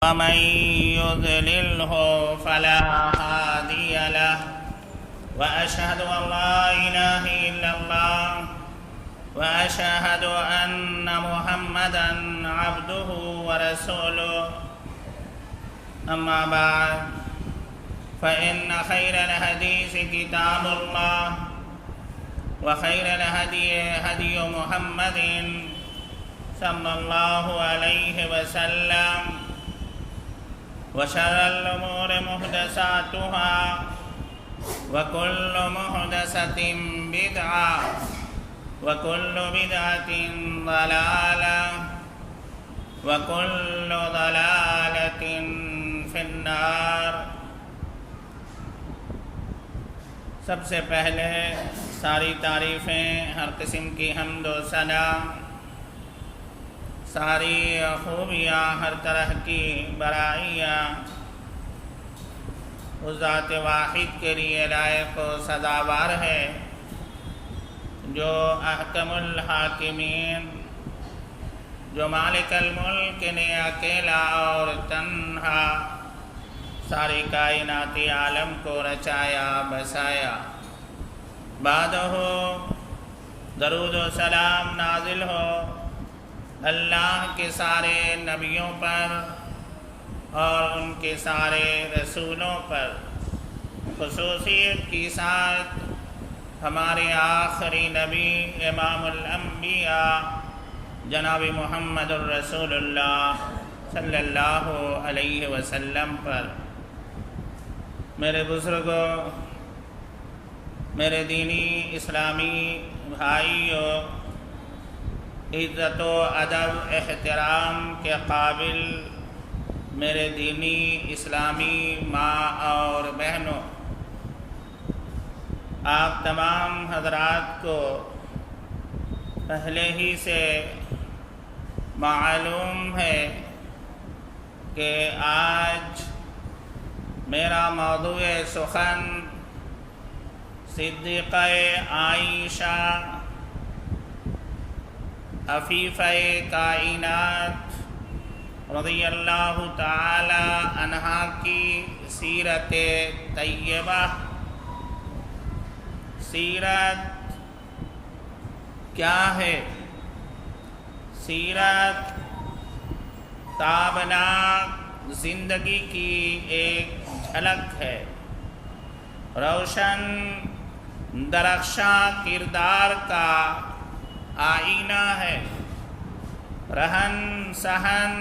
ومن يضلله فلا هادي له وأشهد أن لا إله إلا الله وأشهد أن محمدا عبده ورسوله أما بعد فإن خير الحديث كتاب الله وخير الهدي هدي محمد صلى الله عليه وسلم وشر الأمور محدثاتها وكل محدثة بدعة وكل بدعة ضلالة وكل ضلالة في النار۔ سب سے پہلے ساری تعریفیں، ہر قسم کی حمد و ثنا، ساری خوبیاں، ہر طرح کی برائیاں اس ذات واحد کے لیے لائق و سزاوار ہے جو احکم الحاکمین، جو مالک الملک نے اکیلا اور تنہا ساری کائناتی عالم کو رچایا بسایا۔ بعدہ درود و سلام نازل ہو اللہ کے سارے نبیوں پر اور ان کے سارے رسولوں پر، خصوصیت کے ساتھ ہمارے آخری نبی امام الانبیاء جناب محمد الرسول اللہ صلی اللہ علیہ وسلم پر۔ میرے بزرگوں، میرے دینی اسلامی بھائیوں، عزت و ادب احترام کے قابل میرے دینی اسلامی ماں اور بہنوں، آپ تمام حضرات کو پہلے ہی سے معلوم ہے کہ آج میرا موضوع سخن صدیقہ عائشہ عفیفہ کائنات رضی اللہ تعالی عنہا کی سیرت طیبہ، سیرت کیا ہے؟ سیرت تابناک زندگی کی ایک جھلک ہے، روشن درخشاں کردار کا آئینہ ہے، رہن سہن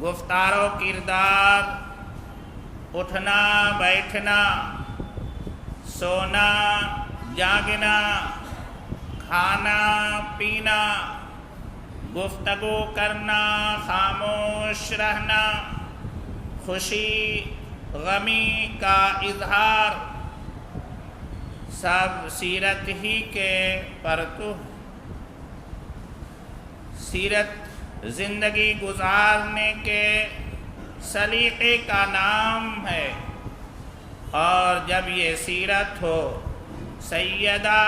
گفتار و کردار، اٹھنا بیٹھنا، سونا جاگنا، کھانا پینا، گفتگو کرنا، خاموش رہنا، خوشی غمی کا اظہار، سب سیرت ہی کے پرتو۔ سیرت زندگی گزارنے کے سلیقے کا نام ہے، اور جب یہ سیرت ہو سیدہ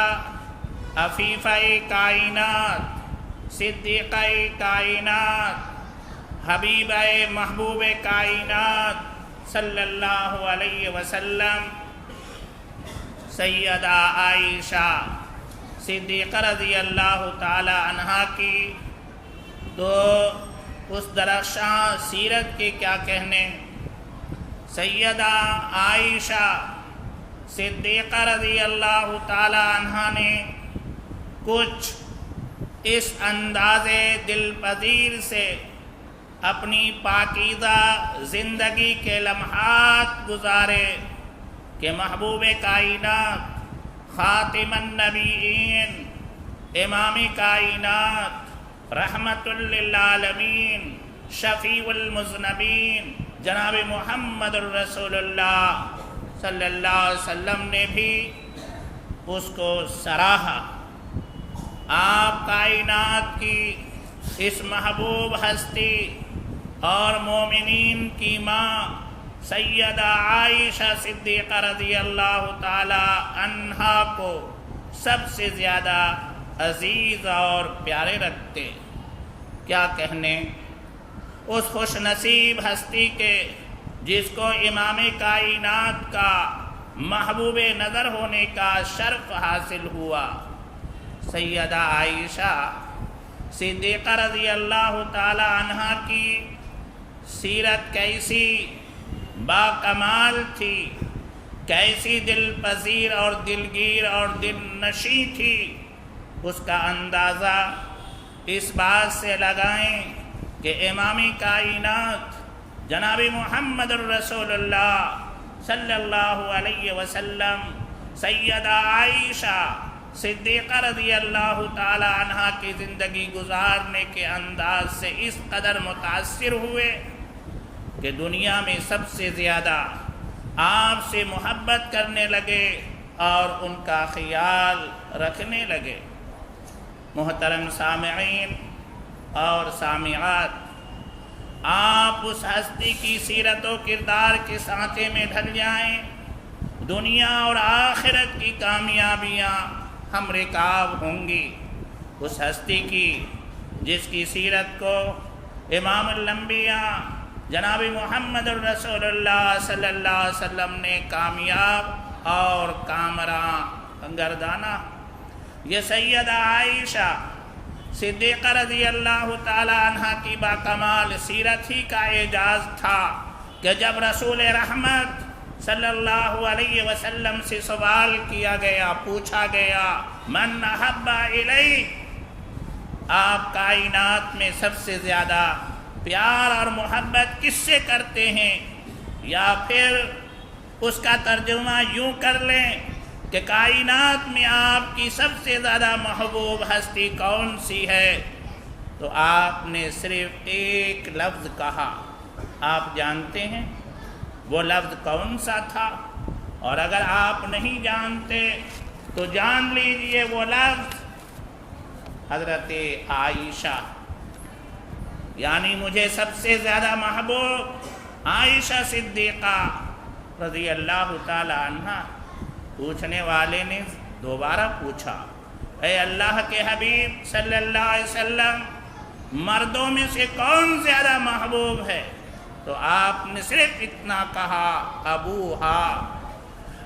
عفیفہ کائنات، صدیقہ کائنات، حبیبہ محبوب کائنات صلی اللہ علیہ وسلم سیدہ عائشہ صدیقہ رضی اللہ تعالی عنہا کی، تو اس درخشاں سیرت کے کیا کہنے۔ سیدہ عائشہ صدیقہ رضی اللہ تعالی عنہا نے کچھ اس انداز دل پذیر سے اپنی پاکیزہ زندگی کے لمحات گزارے کہ محبوب کائنات، خاتم النبیین، امام کائنات، رحمت للعالمین، شفیع المذنبین جناب محمد الرسول اللہ صلی اللہ علیہ وسلم نے بھی اس کو سراہا۔ آپ کائنات کی اس محبوب ہستی اور مومنین کی ماں سیدہ عائشہ صدیقہ رضی اللہ تعالی عنہا کو سب سے زیادہ عزیز اور پیارے رکھتے۔ کیا کہنے، اس خوش نصیب ہستی کے جس کو امام کائنات کا محبوب نظر ہونے کا شرف حاصل ہوا، سیدہ عائشہ صدیقہ رضی اللہ تعالی عنہا کی سیرت کیسی باکمال تھی، کیسی دل پذیر اور دلگیر اور دل نشیں تھی، اس کا اندازہ اس بات سے لگائیں کہ امام کائنات جناب محمد الرسول اللہ صلی اللہ علیہ وسلم سیدہ عائشہ صدیقہ رضی اللہ تعالی عنہا کی زندگی گزارنے کے انداز سے اس قدر متاثر ہوئے کہ دنیا میں سب سے زیادہ آپ سے محبت کرنے لگے اور ان کا خیال رکھنے لگے۔ محترم سامعین اور سامعات، آپ اس ہستی کی سیرت و کردار کے سانچے میں ڈھل جائیں، دنیا اور آخرت کی کامیابیاں ہم رکاب ہوں گی۔ اس ہستی کی جس کی سیرت کو امام الانبیاء جناب محمد الرسول اللہ صلی اللہ علیہ وسلم نے کامیاب اور کامراں گردانا، یہ سیدہ عائشہ صدیقہ رضی اللہ تعالی عنہا کی باکمال سیرت ہی کا اعجاز تھا کہ جب رسول رحمت صلی اللہ علیہ وسلم سے سوال کیا گیا، پوچھا گیا من احب الیک، آپ کائنات میں سب سے زیادہ پیار اور محبت کس سے کرتے ہیں، یا پھر اس کا ترجمہ یوں کر لیں کہ کائنات میں آپ کی سب سے زیادہ محبوب ہستی کون سی ہے، تو آپ نے صرف ایک لفظ کہا۔ آپ جانتے ہیں وہ لفظ کون سا تھا؟ اور اگر آپ نہیں جانتے تو جان لیجئے وہ لفظ حضرت عائشہ، یعنی مجھے سب سے زیادہ محبوب عائشہ صدیقہ رضی اللہ تعالی عنہا۔ پوچھنے والے نے دوبارہ پوچھا، اے اللہ کے حبیب صلی اللہ علیہ وسلم، مردوں میں سے کون زیادہ محبوب ہے؟ تو آپ نے صرف اتنا کہا، ابوہا،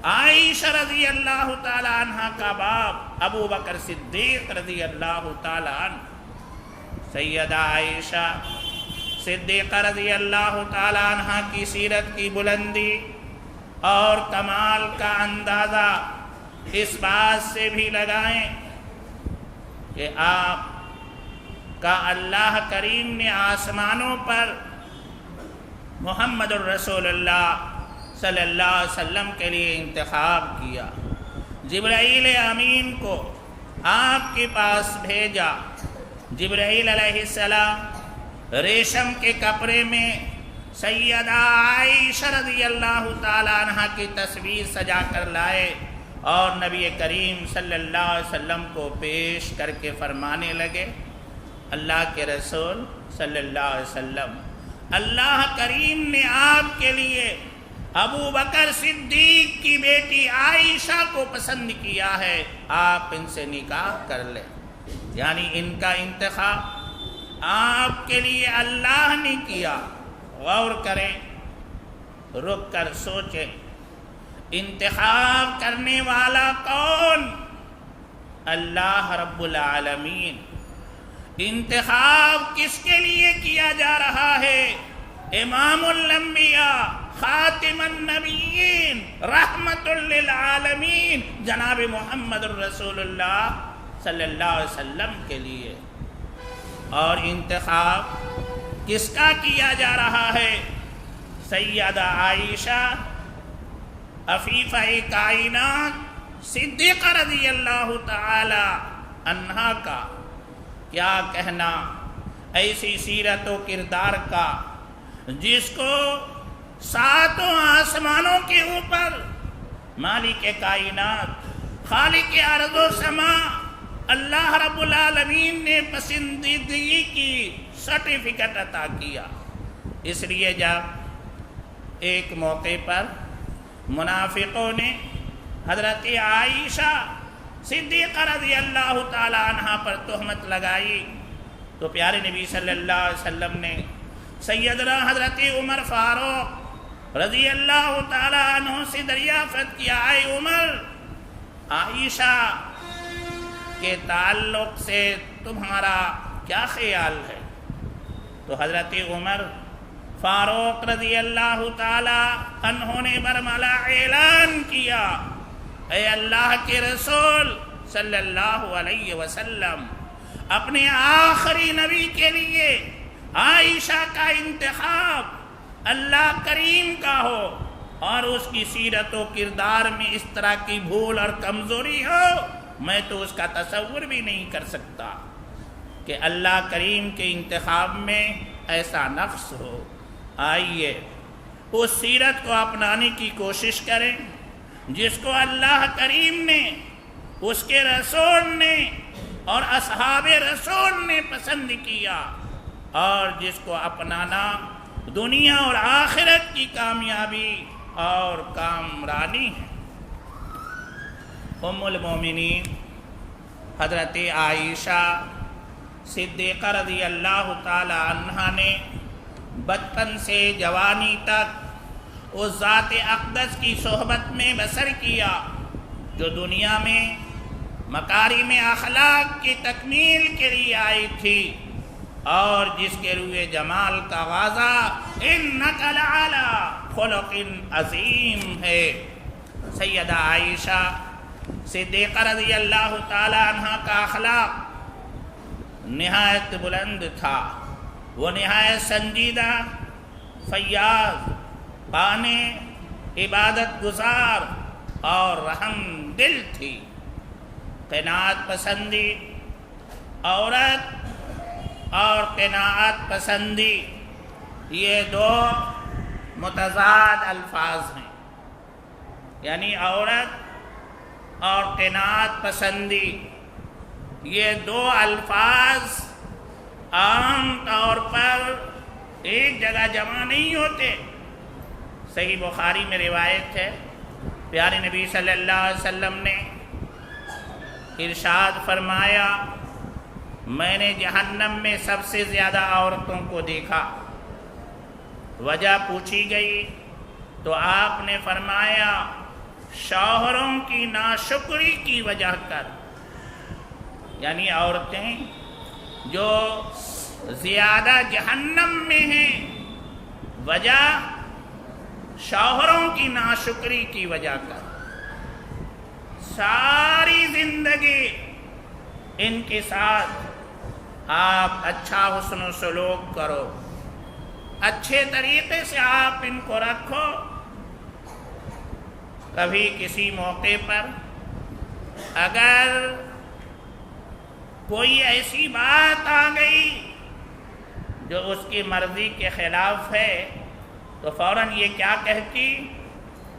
عائشہ رضی اللہ تعالی عنہ کا باپ ابو بکر صدیق رضی اللہ تعالی عنہ۔ سیدہ عائشہ صدیقہ رضی اللہ تعالی عنہ کی سیرت کی بلندی اور کمال کا اندازہ اس بات سے بھی لگائیں کہ آپ کا اللہ کریم نے آسمانوں پر محمد الرسول اللہ صلی اللہ علیہ وسلم کے لیے انتخاب کیا، جبرائیل امین کو آپ کے پاس بھیجا۔ جبرائیل علیہ السلام ریشم کے کپڑے میں سیدہ عائشہ رضی اللہ تعالی عنہ کی تصویر سجا کر لائے اور نبی کریم صلی اللہ علیہ وسلم کو پیش کر کے فرمانے لگے، اللہ کے رسول صلی اللہ علیہ وسلم، اللہ کریم نے آپ کے لیے ابو بکر صدیق کی بیٹی عائشہ کو پسند کیا ہے، آپ ان سے نکاح کر لیں۔ یعنی ان کا انتخاب آپ کے لیے اللہ نے کیا۔ غور کریں، رک کر سوچیں، انتخاب کرنے والا کون؟ اللہ رب العالمین۔ انتخاب کس کے لیے کیا جا رہا ہے؟ امام الانبیاء، خاتم النبیین، رحمت للعالمین جناب محمد الرسول اللہ صلی اللہ علیہ وسلم کے لیے۔ اور انتخاب کس کا کیا جا رہا ہے؟ سیدہ عائشہ عفیفہ کائنات صدیقہ رضی اللہ تعالی عنہا کا۔ کیا کہنا ایسی سیرت و کردار کا جس کو ساتوں آسمانوں کے اوپر مالک کائنات، خالق ارض و سماء اللہ رب العالمین نے پسندیدگی کی سرٹیفکیٹ عطا کیا۔ اس لیے جب ایک موقع پر منافقوں نے حضرت عائشہ صدیقہ رضی اللہ تعالی عنہ پر تہمت لگائی تو پیارے نبی صلی اللہ علیہ وسلم نے سیدنا حضرت عمر فاروق رضی اللہ تعالیٰ عنہ سے دریافت کیا، اے عمر، عائشہ کے تعلق سے تمہارا کیا خیال ہے؟ تو حضرت عمر فاروق رضی اللہ تعالی عنہ نے برملا اعلان کیا، اے اللہ کے رسول صلی اللہ علیہ وسلم، اپنے آخری نبی کے لیے عائشہ کا انتخاب اللہ کریم کا ہو اور اس کی سیرت و کردار میں اس طرح کی بھول اور کمزوری ہو، میں تو اس کا تصور بھی نہیں کر سکتا کہ اللہ کریم کے انتخاب میں ایسا نقص ہو۔ آئیے اس سیرت کو اپنانے کی کوشش کریں جس کو اللہ کریم نے، اس کے رسول نے اور اصحاب رسول نے پسند کیا، اور جس کو اپنانا دنیا اور آخرت کی کامیابی اور کامرانی ہے۔ ام المومنین حضرت عائشہ صدیقہ رضی اللہ تعالی عنہا نے بچپن سے جوانی تک اس ذات اقدس کی صحبت میں بسر کیا جو دنیا میں مکارم اخلاق کی تکمیل کے لیے آئی تھی، اور جس کے روئے جمال کا واضح انک لعلی خلق عظیم ہے۔ سیدہ عائشہ صدیقہ رضی اللہ تعالی عنہ کا اخلاق نہایت بلند تھا، وہ نہایت سنجیدہ، فیاض، قانع، عبادت گزار اور رحم دل تھی۔ قناعت پسندی عورت اور قناعت پسندی یہ دو متضاد الفاظ ہیں، یعنی عورت اور قناعت پسندی یہ دو الفاظ عام طور پر ایک جگہ جمع نہیں ہوتے۔ صحیح بخاری میں روایت ہے، پیارے نبی صلی اللہ علیہ وسلم نے ارشاد فرمایا، میں نے جہنم میں سب سے زیادہ عورتوں کو دیکھا۔ وجہ پوچھی گئی تو آپ نے فرمایا، شوہروں کی ناشکری کی وجہ کر، یعنی عورتیں جو زیادہ جہنم میں ہیں وجہ شوہروں کی ناشکری کی وجہ کر۔ ساری زندگی ان کے ساتھ آپ اچھا حسن و سلوک کرو، اچھے طریقے سے آپ ان کو رکھو۔ کبھی کسی موقع پر اگر کوئی ایسی بات آ گئی جو اس کی مرضی کے خلاف ہے تو فوراً یہ کیا کہتی،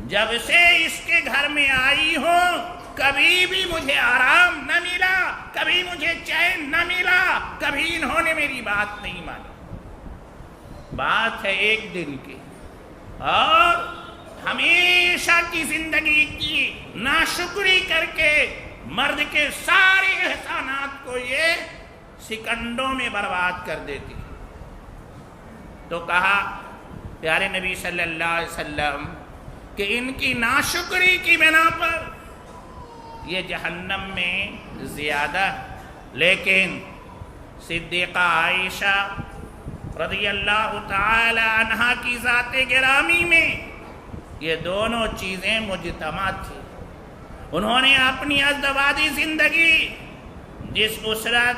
جب سے اس کے گھر میں آئی ہوں کبھی بھی مجھے آرام نہ ملا، کبھی مجھے چین نہ ملا، کبھی انہوں نے میری بات نہیں مانی۔ بات ہے ایک دن کی، اور ہمیشہ کی زندگی کی ناشکری کر کے مرد کے سارے احسانات کو یہ سیکنڈوں میں برباد کر دیتی۔ تو کہا پیارے نبی صلی اللہ علیہ وسلم کہ ان کی ناشکری کی بنا پر یہ جہنم میں زیادہ، لیکن صدیقہ عائشہ رضی اللہ تعالی عنہا کی ذات گرامی میں یہ دونوں چیزیں مجتمع تھیں۔ انہوں نے اپنی ازدواجی زندگی جس اسرت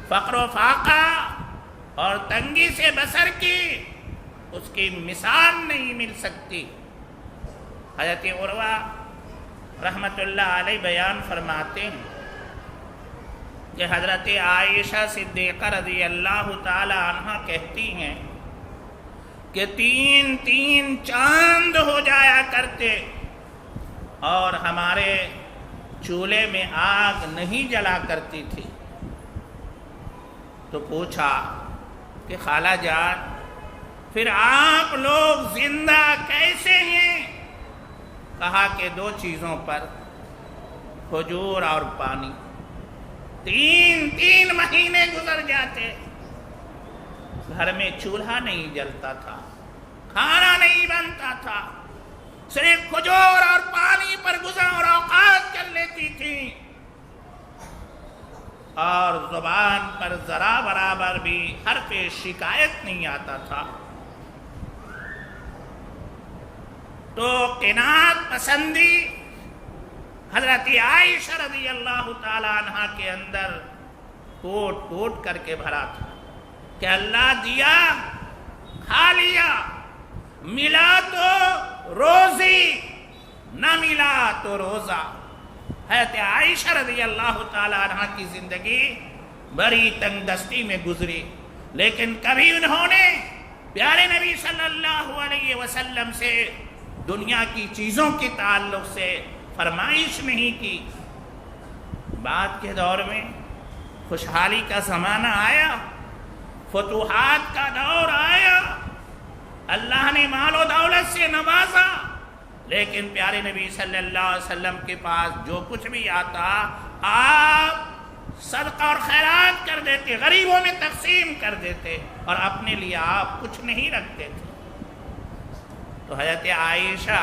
فقر و فاقہ اور تنگی سے بسر کی، اس کی مثال نہیں مل سکتی۔ حضرت عروہ رحمت اللہ علیہ بیان فرماتے ہیں کہ حضرت عائشہ صدیقہ رضی اللہ تعالی عنہ کہتی ہیں کہ تین تین چاند ہو جایا کرتے اور ہمارے چولہے میں آگ نہیں جلا کرتی تھی۔ تو پوچھا کہ خالہ جان پھر آپ لوگ زندہ کیسے ہیں؟ کہا کہ دو چیزوں پر، کھجور اور پانی۔ تین مہینے گزر جاتے، گھر میں چولہا نہیں جلتا تھا، کھانا نہیں بنتا تھا، صرف کھجور اور پانی پر گزر اور اوقات کر لیتی تھی، اور زبان پر ذرا برابر بھی حرف شکایت نہیں آتا تھا۔ تو قناعت پسندی حضرت عائشہ رضی اللہ تعالی عنہ کے اندر کوٹ کوٹ کر کے بھرا تھا کہ اللہ دیا کھا لیا، ملا تو روزی، نہ ملا تو روزہ۔ حضرت عائشہ رضی اللہ تعالی عنہ کی زندگی بڑی تنگ دستی میں گزری، لیکن کبھی انہوں نے پیارے نبی صلی اللہ علیہ وسلم سے دنیا کی چیزوں کے تعلق سے فرمائش نہیں کی۔ بعد کے دور میں خوشحالی کا زمانہ آیا، فتوحات کا دور آیا، اللہ نے مال و دولت سے نوازا، لیکن پیارے نبی صلی اللہ علیہ وسلم کے پاس جو کچھ بھی آتا آپ صدقہ اور خیرات کر دیتے، غریبوں میں تقسیم کر دیتے، اور اپنے لیے آپ کچھ نہیں رکھتے تھے۔ تو حضرت عائشہ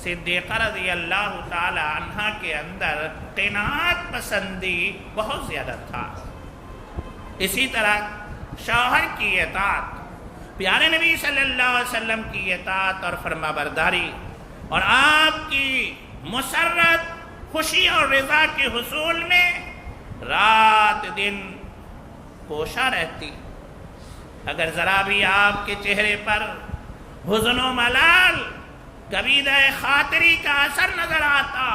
صدیقہ رضی اللہ تعالی عنہ کے اندر قناعت پسندی بہت زیادہ تھا۔ اسی طرح شوہر کی اطاعت، پیارے نبی صلی اللہ علیہ وسلم کی اطاعت اور فرما برداری، اور آپ کی مسرت، خوشی اور رضا کے حصول میں رات دن کوشاں رہتی۔ اگر ذرا بھی آپ کے چہرے پر حزن و ملال، کبیدہ خاطری کا اثر نظر آتا،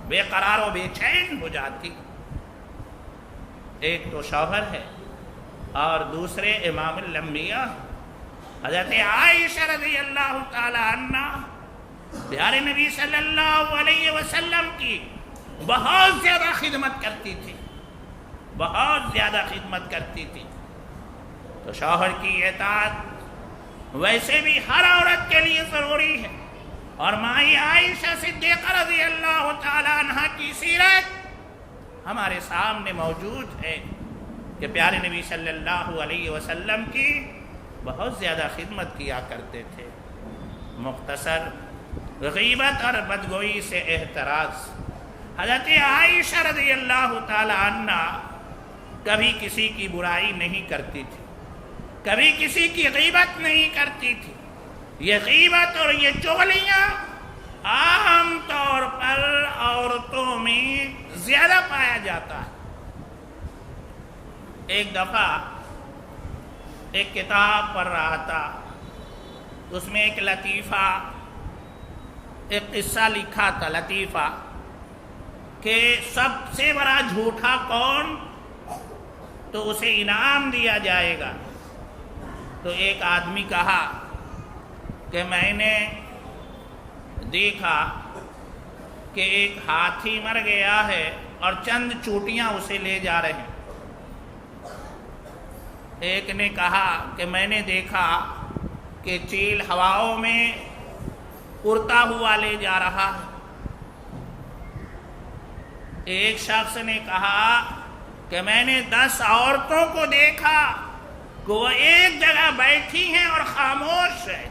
بے قرار و بے چین ہو جاتی۔ ایک تو شوہر ہے اور دوسرے امام الانبیاء حضرت عائشہ رضی اللہ تعالی عنہ پیارے نبی صلی اللہ علیہ وسلم کی بہت زیادہ خدمت کرتی تھی، بہت زیادہ خدمت کرتی تھی۔ تو شوہر کی اطاعت ویسے بھی ہر عورت کے لیے ضروری ہے، اور مائی عائشہ صدیقہ رضی اللہ تعالی عنہ کی سیرت ہمارے سامنے موجود ہے کہ پیارے نبی صلی اللہ علیہ وسلم کی بہت زیادہ خدمت کیا کرتے تھے۔ مختصر غیبت اور بدگوئی سے احتراز، حضرت عائشہ رضی اللہ تعالی عنہ کبھی کسی کی برائی نہیں کرتی تھی، کبھی کسی کی غیبت نہیں کرتی تھی۔ یہ غیبت اور یہ چغلیاں عام طور پر عورتوں میں زیادہ پایا جاتا ہے۔ ایک دفعہ ایک کتاب پڑھ رہا تھا، اس میں ایک لطیفہ، ایک قصہ لکھا تھا، لطیفہ کہ سب سے بڑا جھوٹا کون، تو اسے انعام دیا جائے گا۔ تو ایک آدمی کہا کہ میں نے دیکھا کہ ایک ہاتھی مر گیا ہے اور چند چوٹیاں اسے لے جا رہے ہیں۔ ایک نے کہا کہ میں نے دیکھا کہ چیل ہواؤں میں اڑتا ہوا لے جا رہا ہے۔ ایک شخص نے کہا کہ میں نے 10 عورتوں کو دیکھا کہ وہ ایک جگہ بیٹھی ہیں اور خاموش ہے۔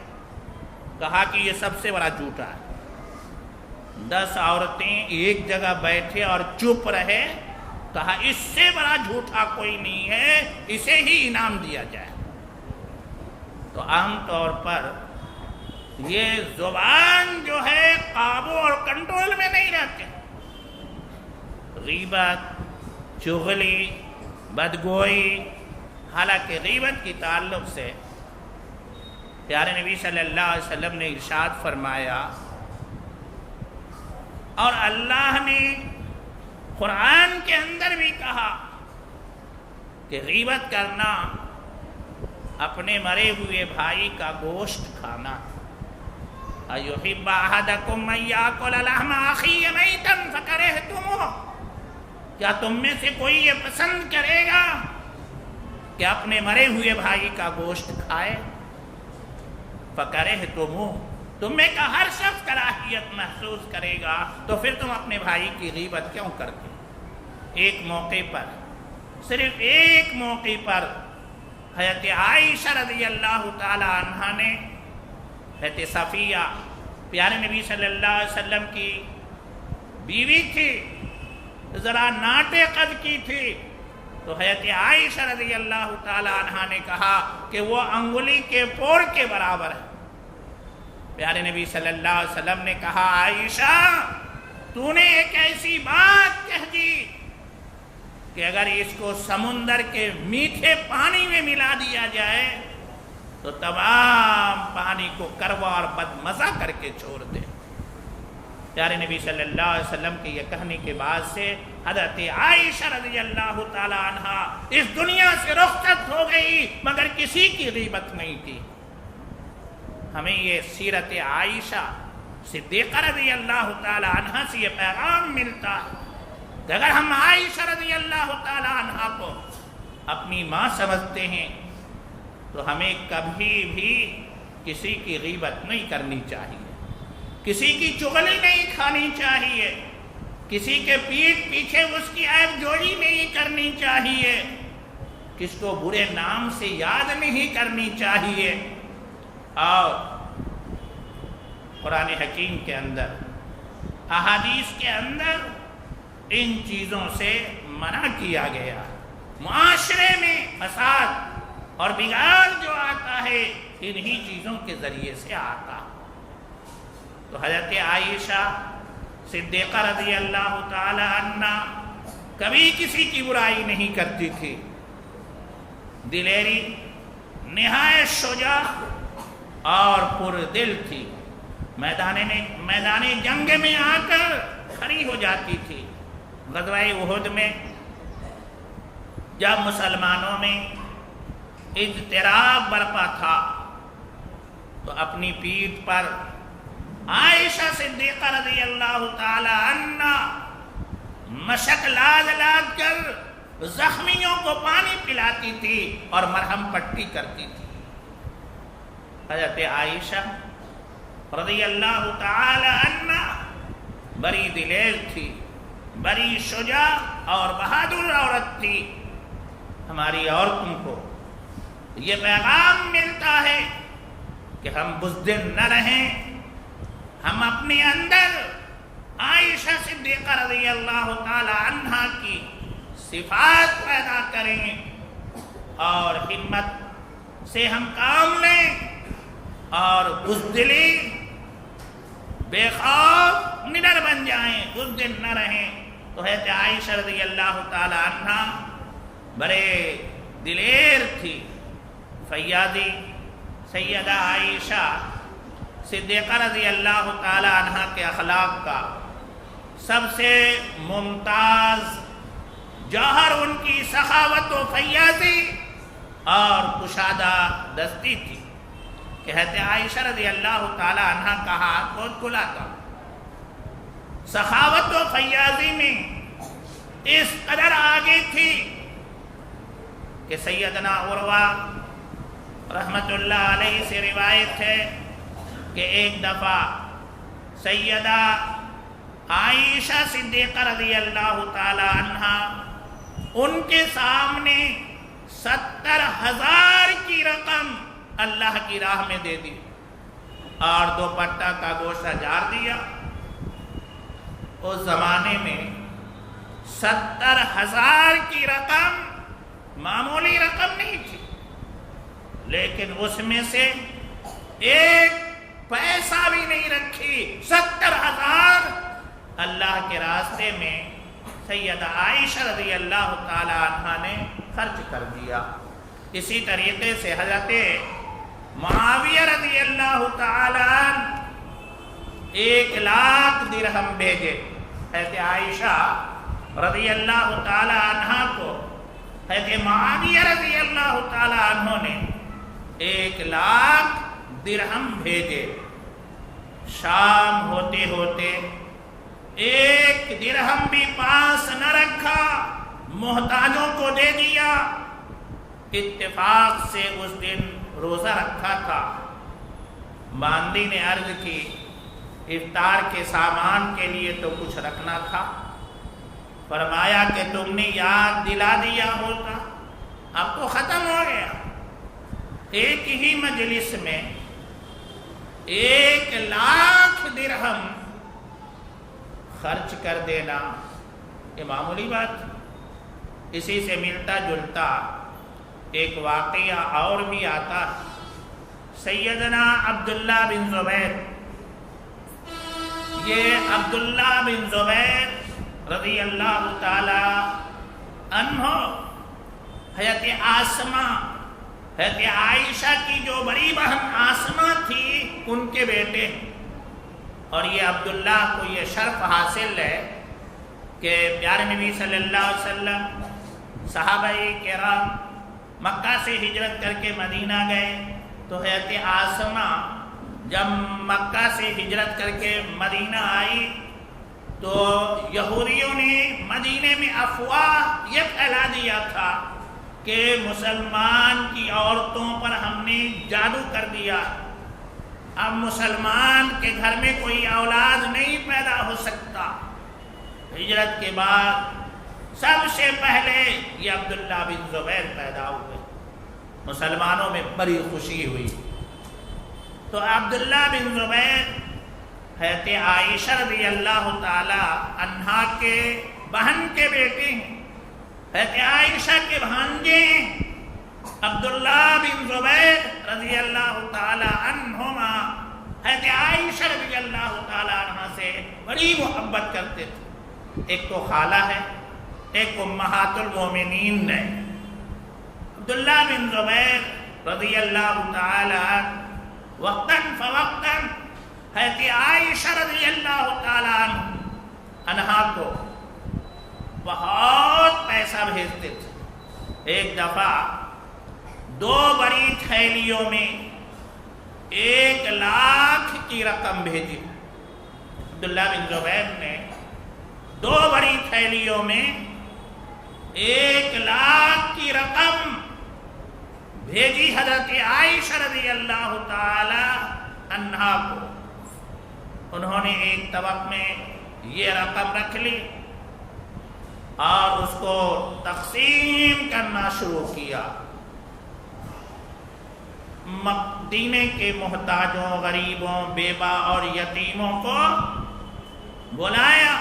کہا کہ یہ سب سے بڑا جھوٹا ہے، 10 عورتیں ایک جگہ بیٹھے اور چپ رہے۔ کہا اس سے بڑا جھوٹا کوئی نہیں ہے، اسے ہی انعام دیا جائے۔ تو عام طور پر یہ زبان جو ہے قابو اور کنٹرول میں نہیں رہتے۔ غیبت، چغلی، بدگوئی، حالانکہ غیبت کی تعلق سے پیارے نبی صلی اللہ علیہ وسلم نے ارشاد فرمایا، اور اللہ نے قرآن کے اندر بھی کہا کہ غیبت کرنا اپنے مرے ہوئے بھائی کا گوشت کھانا۔ أَيُحِبَّ أَحَدَكُمْ أَن يَأْكُلَ لَحْمَ أَخِيهِ مَيْتًا فَكَرِهْتُمُوهُ، کیا تم میں سے کوئی یہ پسند کرے گا کہ اپنے مرے ہوئے بھائی کا گوشت کھائے؟ فَكَرِهْتُمُوهُ، تم میں کا ہر شخص کراہیت محسوس کرے گا، تو پھر تم اپنے بھائی کی غیبت کیوں کرتے؟ ایک موقع پر، صرف ایک موقع پر حضرت عائشہ رضی اللہ تعالی عنہا نے حضرت صفیہ پیارے نبی صلی اللہ علیہ وسلم کی بیوی تھی، ذرا ناٹے قد کی تھی، تو حضرت عائشہ رضی اللہ تعالی عنہا نے کہا کہ وہ انگلی کے پور کے برابر ہے۔ پیارے نبی صلی اللہ علیہ وسلم نے کہا عائشہ تو نے ایک ایسی بات کہہ دی کہ اگر اس کو سمندر کے میٹھے پانی میں ملا دیا جائے تو تمام پانی کو کڑوا اور بدمزہ کر کے چھوڑ دے۔ پیارے نبی صلی اللہ علیہ وسلم کے یہ کہنے کے بعد سے حضرت عائشہ رضی اللہ تعالی عنہا اس دنیا سے رخصت ہو گئی، مگر کسی کی غیبت نہیں کی۔ ہمیں یہ سیرت عائشہ صدیقہ رضی اللہ تعالی عنہا سے یہ پیغام ملتا ہے کہ اگر ہم عائشہ رضی اللہ تعالی عنہا کو اپنی ماں سمجھتے ہیں تو ہمیں کبھی بھی کسی کی غیبت نہیں کرنی چاہیے، کسی کی چغلی نہیں کھانی چاہیے، کسی کے پیٹھ پیچھے اس کی عیب جوڑی نہیں کرنی چاہیے، کس کو برے نام سے یاد نہیں کرنی چاہیے۔ اور قرآن حکیم کے اندر، احادیث کے اندر ان چیزوں سے منع کیا گیا۔ معاشرے میں فساد اور بگاڑ جو آتا ہے انہی چیزوں کے ذریعے سے آتا۔ تو حضرت عائشہ صدیقہ رضی اللہ تعالی عنہ کبھی کسی کی برائی نہیں کرتی تھی، دلیری، نہایت شجاع اور پردل تھی، میدان جنگ میں آ کر کھڑی ہو جاتی تھی۔ غزوہ احد میں جب مسلمانوں میں اضطراب برپا تھا تو اپنی پیٹھ پر عائشہ صدیقہ رضی اللہ تعالی عنہ مشک لاد لاد کر زخمیوں کو پانی پلاتی تھی اور مرہم پٹی کرتی تھی۔ حضرت عائشہ رضی اللہ تعالی عنہ بڑی دلیر تھی، بڑی شجاع اور بہادر عورت تھی۔ ہماری عورتوں کو یہ پیغام ملتا ہے کہ ہم بزدل نہ رہیں، ہم اپنے اندر عائشہ صدیقہ رضی اللہ تعالی عنہا کی صفات پیدا کریں اور ہمت سے ہم کام لیں اور بزدلی بے خوف نڈر بن جائیں، بزدل نہ رہیں۔ تو حضرت عائشہ رضی اللہ تعالی عنہا بڑے دلیر تھی۔ فیاضی سیدہ عائشہ صدیقہ رضی اللہ تعالی عنہا کے اخلاق کا سب سے ممتاز جوہر ان کی سخاوت و فیاضی اور کشادہ دستی تھی کہ حضرت عائشہ رضی اللہ تعالی عنہا کا ہاتھ بہت کھلا تھا۔ سخاوت و فیاضی میں اس قدر آگے تھی کہ سیدنا عروہ رحمت اللہ علیہ سے روایت ہے کہ ایک دفعہ سیدہ عائشہ صدیقہ رضی اللہ تعالی عنہا ان کے سامنے 70,000 کی رقم اللہ کی راہ میں دے دی اور دوپٹہ کا گوشہ جھاڑ دیا۔ اس زمانے میں 70,000 کی رقم معمولی رقم نہیں تھی، لیکن اس میں سے ایک پیسہ بھی نہیں رکھی، 70,000 اللہ کے راستے میں سیدہ عائشہ رضی اللہ تعالی عنہا نے خرچ کر دیا۔ اسی طریقے سے حضرت معاویہ رضی اللہ تعالی عنہ 1,00,000 درہم بھیجے۔ حضرت عائشہ رضی اللہ تعالی عنہا کو حضرت معاویہ رضی اللہ تعالی عنہ نے 1,00,000 درہم بھیجے۔ شام ہوتے ہوتے 1 درہم بھی پاس نہ رکھا، محتاجوں کو دے دیا۔ اتفاق سے اس دن روزہ رکھا تھا۔ باندی نے عرض کی افطار کے سامان کے لیے تو کچھ رکھنا تھا۔ فرمایا کہ تم نے یاد دلا دیا ہوتا، اب تو ختم ہو گیا۔ ایک ہی مجلس میں 1,00,000 درہم خرچ کر دینا یہ معمولی بات؟ اسی سے ملتا جلتا ایک واقعہ اور بھی آتا ہے۔ سیدنا عبداللہ بن زبیر، یہ عبداللہ بن زبیر رضی اللہ تعالی عنہ حضرت آسمہ، حضرت عائشہ کی جو بڑی بہن آسمہ تھی ان کے بیٹے ہیں، اور یہ عبداللہ کو یہ شرف حاصل ہے کہ پیارے نبی صلی اللہ علیہ وسلم صحابہ کرام مکہ سے ہجرت کر کے مدینہ گئے، تو حضرت آسمہ جب مکہ سے ہجرت کر کے مدینہ آئی تو یہودیوں نے مدینے میں افواہ یہ پھیلا دیا تھا کہ مسلمان کی عورتوں پر ہم نے جادو کر دیا، اب مسلمان کے گھر میں کوئی اولاد نہیں پیدا ہو سکتا۔ ہجرت کے بعد سب سے پہلے یہ عبداللہ بن زبیر پیدا ہوئے، مسلمانوں میں بڑی خوشی ہوئی۔ تو عبداللہ بن زبیر حضرت عائشہ رضی اللہ تعالی عنہا کے بہن کے بیٹے ہیں، حضرت عائشہ کے بھانجے ہیں۔ عبداللہ بن زبیر رضی اللہ تعالی عنہما حضرت عائشہ رضی اللہ تعالی عنہ سے بڑی محبت کرتے تھے، ایک تو خالہ ہے، ایک امہات المومنین ہے۔ عبداللہ بن زبیر رضی اللہ تعالی عنہ وقتاً فوقتاً حضرت عائشہ رضی اللہ تعالی عنہا کو بہت پیسہ بھیجتے تھے۔ ایک دفعہ 2 بڑی تھیلیوں میں 1,00,000 کی رقم بھیجی۔ عبداللہ بن زبیر نے 2 بڑی تھیلیوں میں 1,00,000 کی رقم بھیجی حضرت عائشہ رضی اللہ تعالی عنہا کو۔ انہوں نے ایک طبق میں یہ رقم رکھ لی اور اس کو تقسیم کرنا شروع کیا۔ مدینے کے محتاجوں، غریبوں، بیوہ اور یتیموں کو بلایا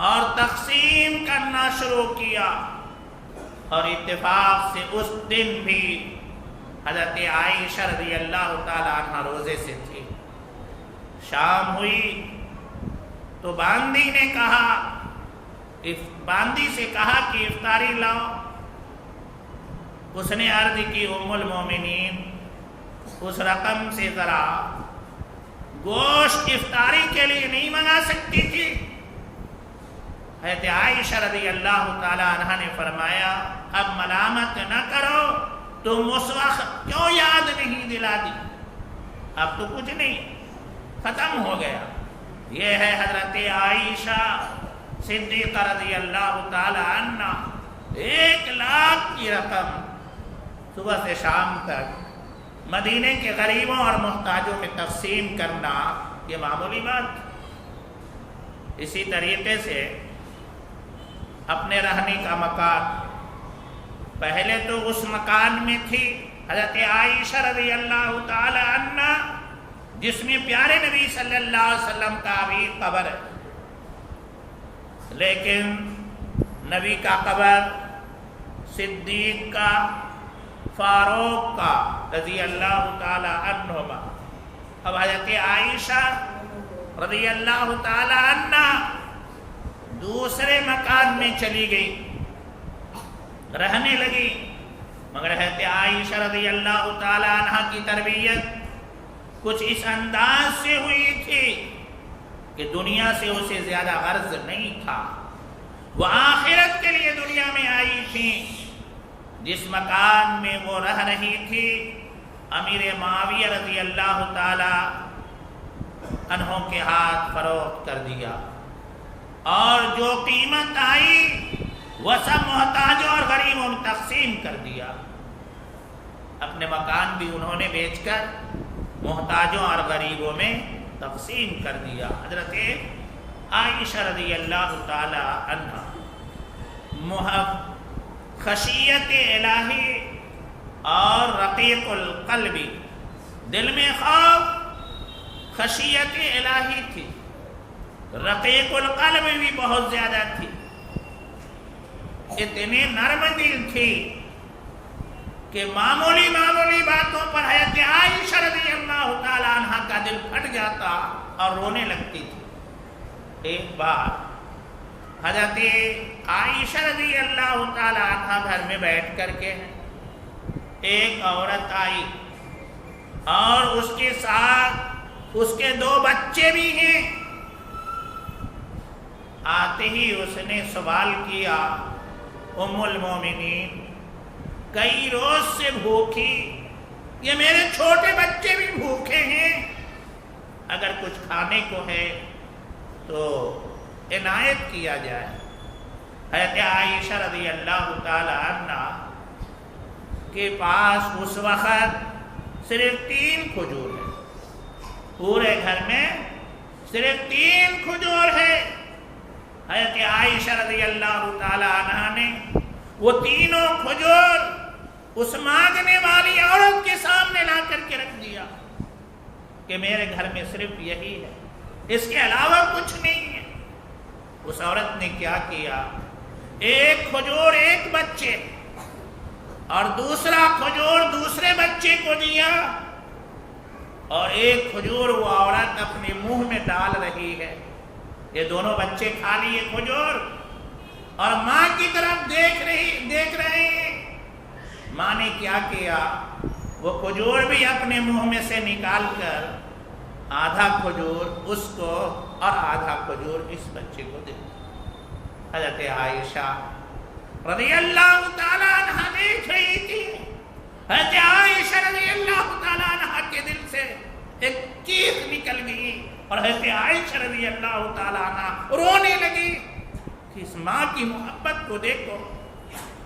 اور تقسیم کرنا شروع کیا، اور اتفاق سے اس دن بھی حضرت عائشہ رضی اللہ تعالی عنہ روزے سے تھی۔ شام ہوئی تو باندی نے کہا، باندی سے کہا کہ افطاری لاؤ۔ اس نے عرض کی ام المومنین اس رقم سے ذرا گوشت افطاری کے لیے نہیں منگا سکتی تھی؟ حضرت عائشہ رضی اللہ تعالی عنہ نے فرمایا اب ملامت نہ کرو، تم اس وقت کیوں یاد نہیں دلا دی؟ اب تو کچھ نہیں، ختم ہو گیا۔ یہ ہے حضرت عائشہ صدیقہ رضی اللہ تعالی عنہ، 1,00,000 کی رقم صبح سے شام تک مدینے کے غریبوں اور محتاجوں میں تقسیم کرنا یہ معمولی بات۔ اسی طریقے سے اپنے رہنے کا مکان، پہلے تو اس مکان میں تھی حضرت عائشہ رضی اللہ تعالی عنہ جس میں پیارے نبی صلی اللہ علیہ وسلم کا ابھی قبر ہے، لیکن نبی کا قبر صدیق کا، فاروق کا رضی اللہ تعالی عنہما۔ اب حضرت عائشہ رضی اللہ تعالی عنہ دوسرے مکان میں چلی گئی، رہنے لگی، مگر حضرت عائشہ رضی اللہ تعالی عنہ کی تربیت کچھ اس انداز سے ہوئی تھی کہ دنیا سے اسے زیادہ غرض نہیں تھا، وہ آخرت کے لیے دنیا میں آئی تھی۔ جس مکان میں وہ رہ رہی تھی امیر معاویہ رضی اللہ تعالی عنہ کے ہاتھ فروخت کر دیا، اور جو قیمت آئی وہ سب محتاجوں اور غریبوں میں تقسیم کر دیا۔ اپنے مکان بھی انہوں نے بیچ کر محتاجوں اور غریبوں میں تقسیم کر دیا۔ حضرت عائشہ رضی اللہ تعالی عنہ خشیت الہی اور رقیق القلب، دل میں خوف خشیت الہی تھی، رقیق القلب بھی بہت زیادہ تھی، اتنے نرم دل تھی کہ معمولی باتوں پر حضرت عائشہ رضی اللہ تعالی عنہ کا دل پھٹ جاتا اور رونے لگتی تھی۔ ایک بار حضرت عائشہ رضی اللہ تعالی عنہ گھر میں بیٹھ کر کے ایک عورت آئی اور اس کے ساتھ اس کے 2 بچے بھی ہیں۔ آتے ہی اس نے سوال کیا، ام المومنین کئی روز سے بھوکی، یہ میرے چھوٹے بچے بھی بھوکے ہیں، اگر کچھ کھانے کو ہے تو عنایت کیا جائے۔ حضرت عائشہ رضی اللہ تعالی عنہ کے پاس اس وقت صرف 3 کھجور ہے، پورے گھر میں صرف 3 کھجور ہے۔ حضرت عائشہ رضی اللہ تعالی عنہ نے وہ تینوں کھجور اس مانگنے والی عورت کے سامنے لا کر کے رکھ دیا کہ میرے گھر میں صرف یہی ہے، اس کے علاوہ کچھ نہیں ہے۔ اس عورت نے کیا کیا، ایک کھجور ایک بچے اور دوسرا کھجور دوسرے بچے کو دیا، اور ایک کھجور وہ عورت اپنے منہ میں ڈال رہی ہے۔ یہ دونوں بچے کھا لیے کھجور اور ماں کی طرف دیکھ رہے ہیں۔ ماں نے کیا کیا، وہ کھجور بھی اپنے منہ میں سے نکال کر آدھا کھجور اس کو اور آدھا کھجور اس بچے کو دے۔ حضرت عائشہ رضی اللہ تعالیٰ عنہ دیکھ رہی تھی، حضرت عائشہ رضی اللہ تعالیٰ عنہ کے دل سے ایک چیخ نکل گئی اور حضرت عائشہ رضی اللہ تعالیٰ عنہ رونے لگی کہ اس ماں کی محبت کو دیکھو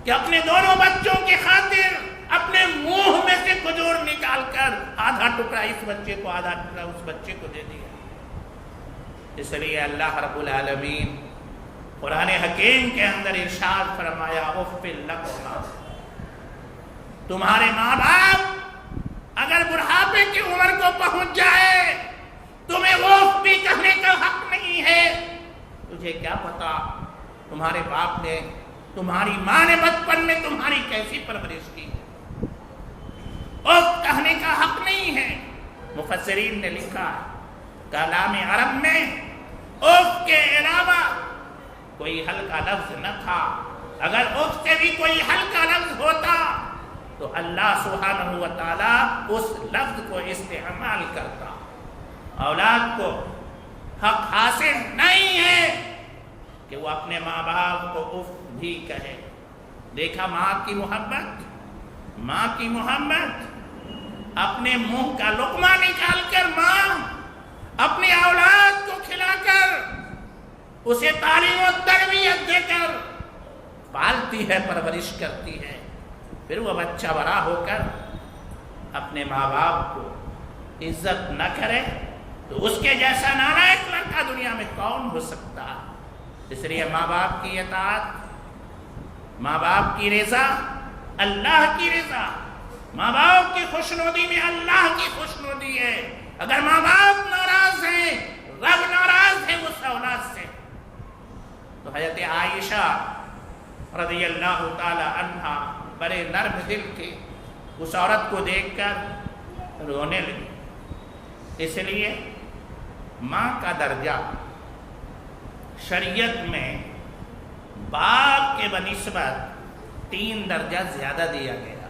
کہ اپنے دونوں بچوں کی خاطر اپنے منہ میں سے کھجور نکال کر آدھا ٹکڑا اس بچے کو آدھا ٹکڑا اس بچے کو دے دیا۔ اس لیے اللہ رب العالمین قرآن حکیم کے اندر ارشاد فرمایا، اف لکما، تمہارے ماں باپ اگر بڑھاپے کی عمر کو پہنچ جائے تمہیں اف بھی کہنے کا حق نہیں ہے۔ تجھے کیا پتا تمہارے باپ نے، تمہاری ماں نے بچپن میں تمہاری کیسی پرورش کی، اف کہنے کا حق نہیں ہے۔ مفسرین نے لکھا کلام عرب میں اف کے علاوہ کوئی ہلکا لفظ نہ تھا، اگر اف سے بھی کوئی ہلکا لفظ ہوتا تو اللہ سبحانہ و تعالیٰ اس لفظ کو استعمال کرتا۔ اولاد کو حق حاصل نہیں ہے کہ وہ اپنے ماں باپ کو اف بھی کہے۔ دیکھا ماں کی محبت، اپنے منہ کا لقمہ نکال کر ماں اپنے اولاد کو کھلا کر اسے تعلیم و تربیت دے کر پالتی ہے، پرورش کرتی ہے۔ پھر وہ بچہ بڑا ہو کر اپنے ماں باپ کو عزت نہ کرے تو اس کے جیسا نالائق لڑکا دنیا میں کون ہو سکتا؟ اس لیے ماں باپ کی اطاعت، ماں باپ کی رضا اللہ کی رضا، ماں باپ کی خوشنودی میں اللہ کی خوشنودی ہے۔ اگر ماں باپ ناراض ہیں، رب ناراض ہے اس اولاد سے۔ تو حضرت عائشہ رضی اللہ تعالی عنہ بڑے نرم دل تھے، اس عورت کو دیکھ کر رونے لگی۔ اس لیے ماں کا درجہ شریعت میں باپ کے بنسبت 3 درجہ زیادہ دیا گیا،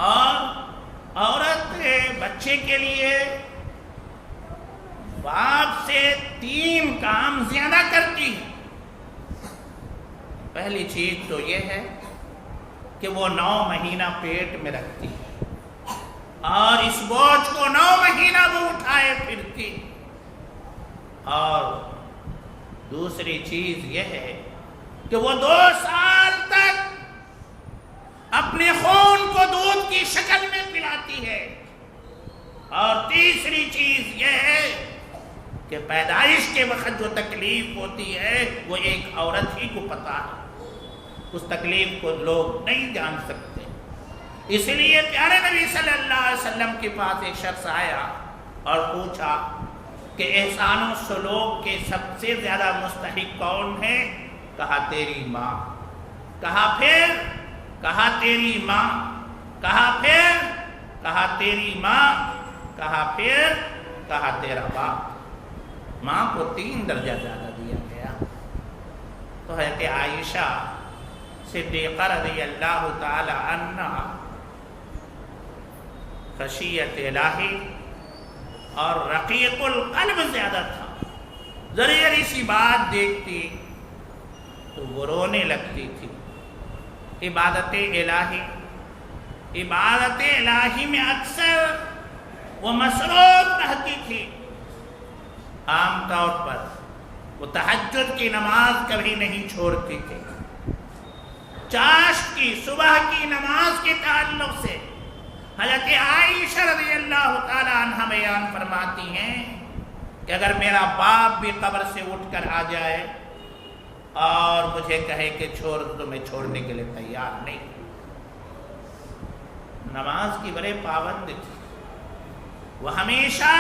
اور عورت بچے کے لیے باپ سے 3 کام زیادہ کرتی ہے۔ پہلی چیز تو یہ ہے کہ وہ 9 مہینہ پیٹ میں رکھتی ہے اور اس بوجھ کو 9 مہینہ وہ اٹھائے پھرتی، اور دوسری چیز یہ ہے کہ وہ 2 سال تک اپنے خون کو دودھ کی شکل میں پلاتی ہے، اور تیسری چیز یہ ہے کہ پیدائش کے وقت جو تکلیف ہوتی ہے وہ ایک عورت ہی کو پتا ہے، اس تکلیف کو لوگ نہیں جان سکتے۔ اس لیے پیارے نبی صلی اللہ علیہ وسلم کے پاس ایک شخص آیا اور پوچھا کہ احسان و سلوک کے سب سے زیادہ مستحق کون ہے؟ کہا تیری ماں. کہا پھر؟ کہا تیری ماں. کہا پھر؟ کہا تیری ماں. کہا پھر؟ کہا تیرا باپ. ماں کو 3 درجہ زیادہ دیا گیا. تو حضرت عائشہ صدیقہ رضی اللہ تعالی عنہ خشیت الہی اور رقیق القلب زیادہ تھا. ذری سی بات دیکھتی تو وہ رونے لگتی تھی. عبادت الہی میں اکثر وہ مصروف رہتی تھی. عام طور پر وہ تہجد کی نماز کبھی نہیں چھوڑتی تھی. چاشت کی صبح کی نماز کے تعلق سے حضرت عائشہ رضی اللہ تعالی عنہ بیان فرماتی ہیں کہ اگر میرا باپ بھی قبر سے اٹھ کر آ جائے اور مجھے کہے کہ چھوڑ تو میں چھوڑنے کے لیے تیار نہیں. نماز کی بڑے پابند تھی. وہ ہمیشہ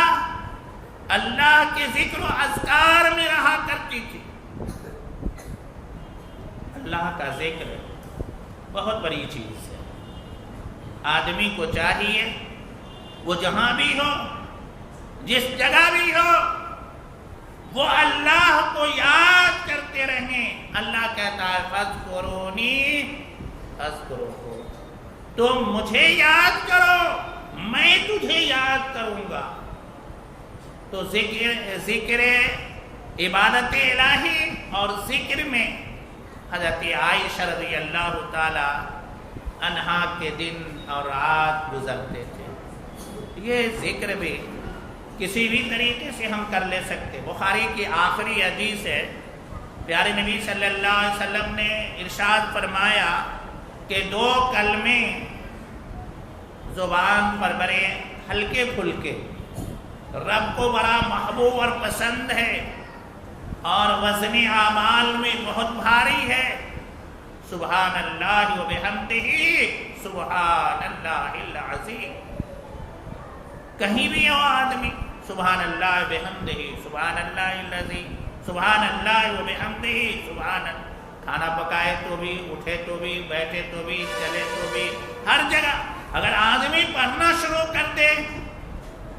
اللہ کے ذکر و اذکار میں رہا کرتی تھی. اللہ کا ذکر بہت بڑی چیز ہے. آدمی کو چاہیے وہ جہاں بھی ہو، جس جگہ بھی ہو، وہ اللہ کو یاد کرتے رہیں. اللہ کہتا ہے فاذکرونی اذکرکم، تم مجھے یاد کرو میں تجھے یاد کروں گا. تو ذکر عبادت الہی اور ذکر میں حضرت عائشہ رضی اللہ تعالی عنہا کے دن اور رات گزرتے تھے. یہ ذکر بھی کسی بھی طریقے سے ہم کر لے سکتے. بخاری کی آخری حدیث ہے. پیارے نبی صلی اللہ علیہ وسلم نے ارشاد فرمایا کہ 2 کلمے زبان پر بڑے ہلکے پھلکے، رب کو بڑا محبوب اور پسند ہے اور وزن اعمال میں بہت بھاری ہے. سبحان اللہ و بحمدہ سبحان اللہ العظیم. کہیں بھی ہو آدمی سبحان اللہ و بحمدہ سبحان اللہ العظیم، سبحان اللہ و بحمدہ سبحان اللہ. کھانا پکائے تو بھی، اٹھے تو بھی، بیٹھے تو بھی، چلے تو بھی، ہر جگہ اگر آدمی پڑھنا شروع کر دے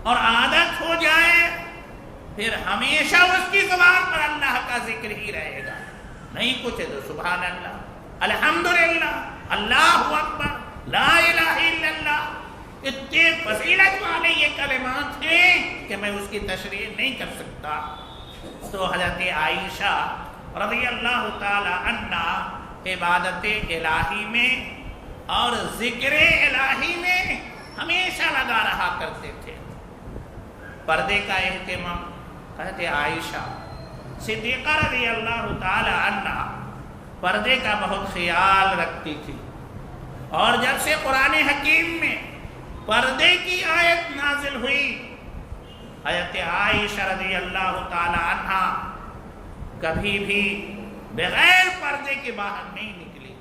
اور عادت ہو جائے پھر ہمیشہ اس کی زبان پر اللہ کا ذکر ہی رہے گا. نہیں کچھ ہے تو سبحان اللہ، الحمدللہ، اللہ اکبر، لا الہ الا اللہ. اتنے فضیلت والے یہ کلمات ہیں کہ میں اس کی تشریح نہیں کر سکتا. تو حضرت عائشہ رضی اللہ تعالی عنہ عبادت الہی میں اور ذکر الہی میں ہمیشہ لگا رہا کرتے تھے. پردے کا اہتمام حضرت عائشہ صدیقہ رضی اللہ تعالی عنہ پردے کا بہت خیال رکھتی تھی. اور جب سے قرآن حکیم میں پردے کی آیت نازل ہوئی حضرت عائشہ رضی اللہ تعالی عنہ کبھی بھی بغیر پردے کے باہر نہیں نکلی.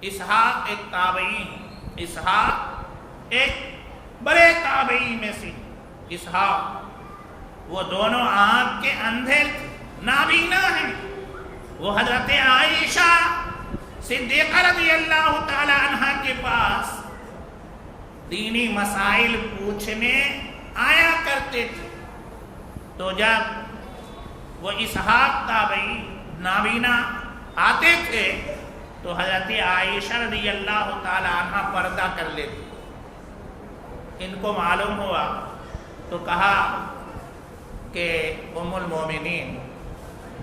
اسحاق ایک تابعی، اسحاق ایک بڑے تابعی میں سے. اسحاق وہ دونوں آنکھ کے اندھے نابینا ہیں. وہ حضرت عائشہ صدیقہ رضی اللہ تعالی عنہ کے پاس دینی مسائل پوچھنے آیا کرتے تھے. تو جب وہ اسحاق تابعی نابینا آتے تھے تو حضرت عائشہ رضی اللہ تعالی عنہ پردہ کر لیتے. ان کو معلوم ہوا تو کہا کہ ام المومنین،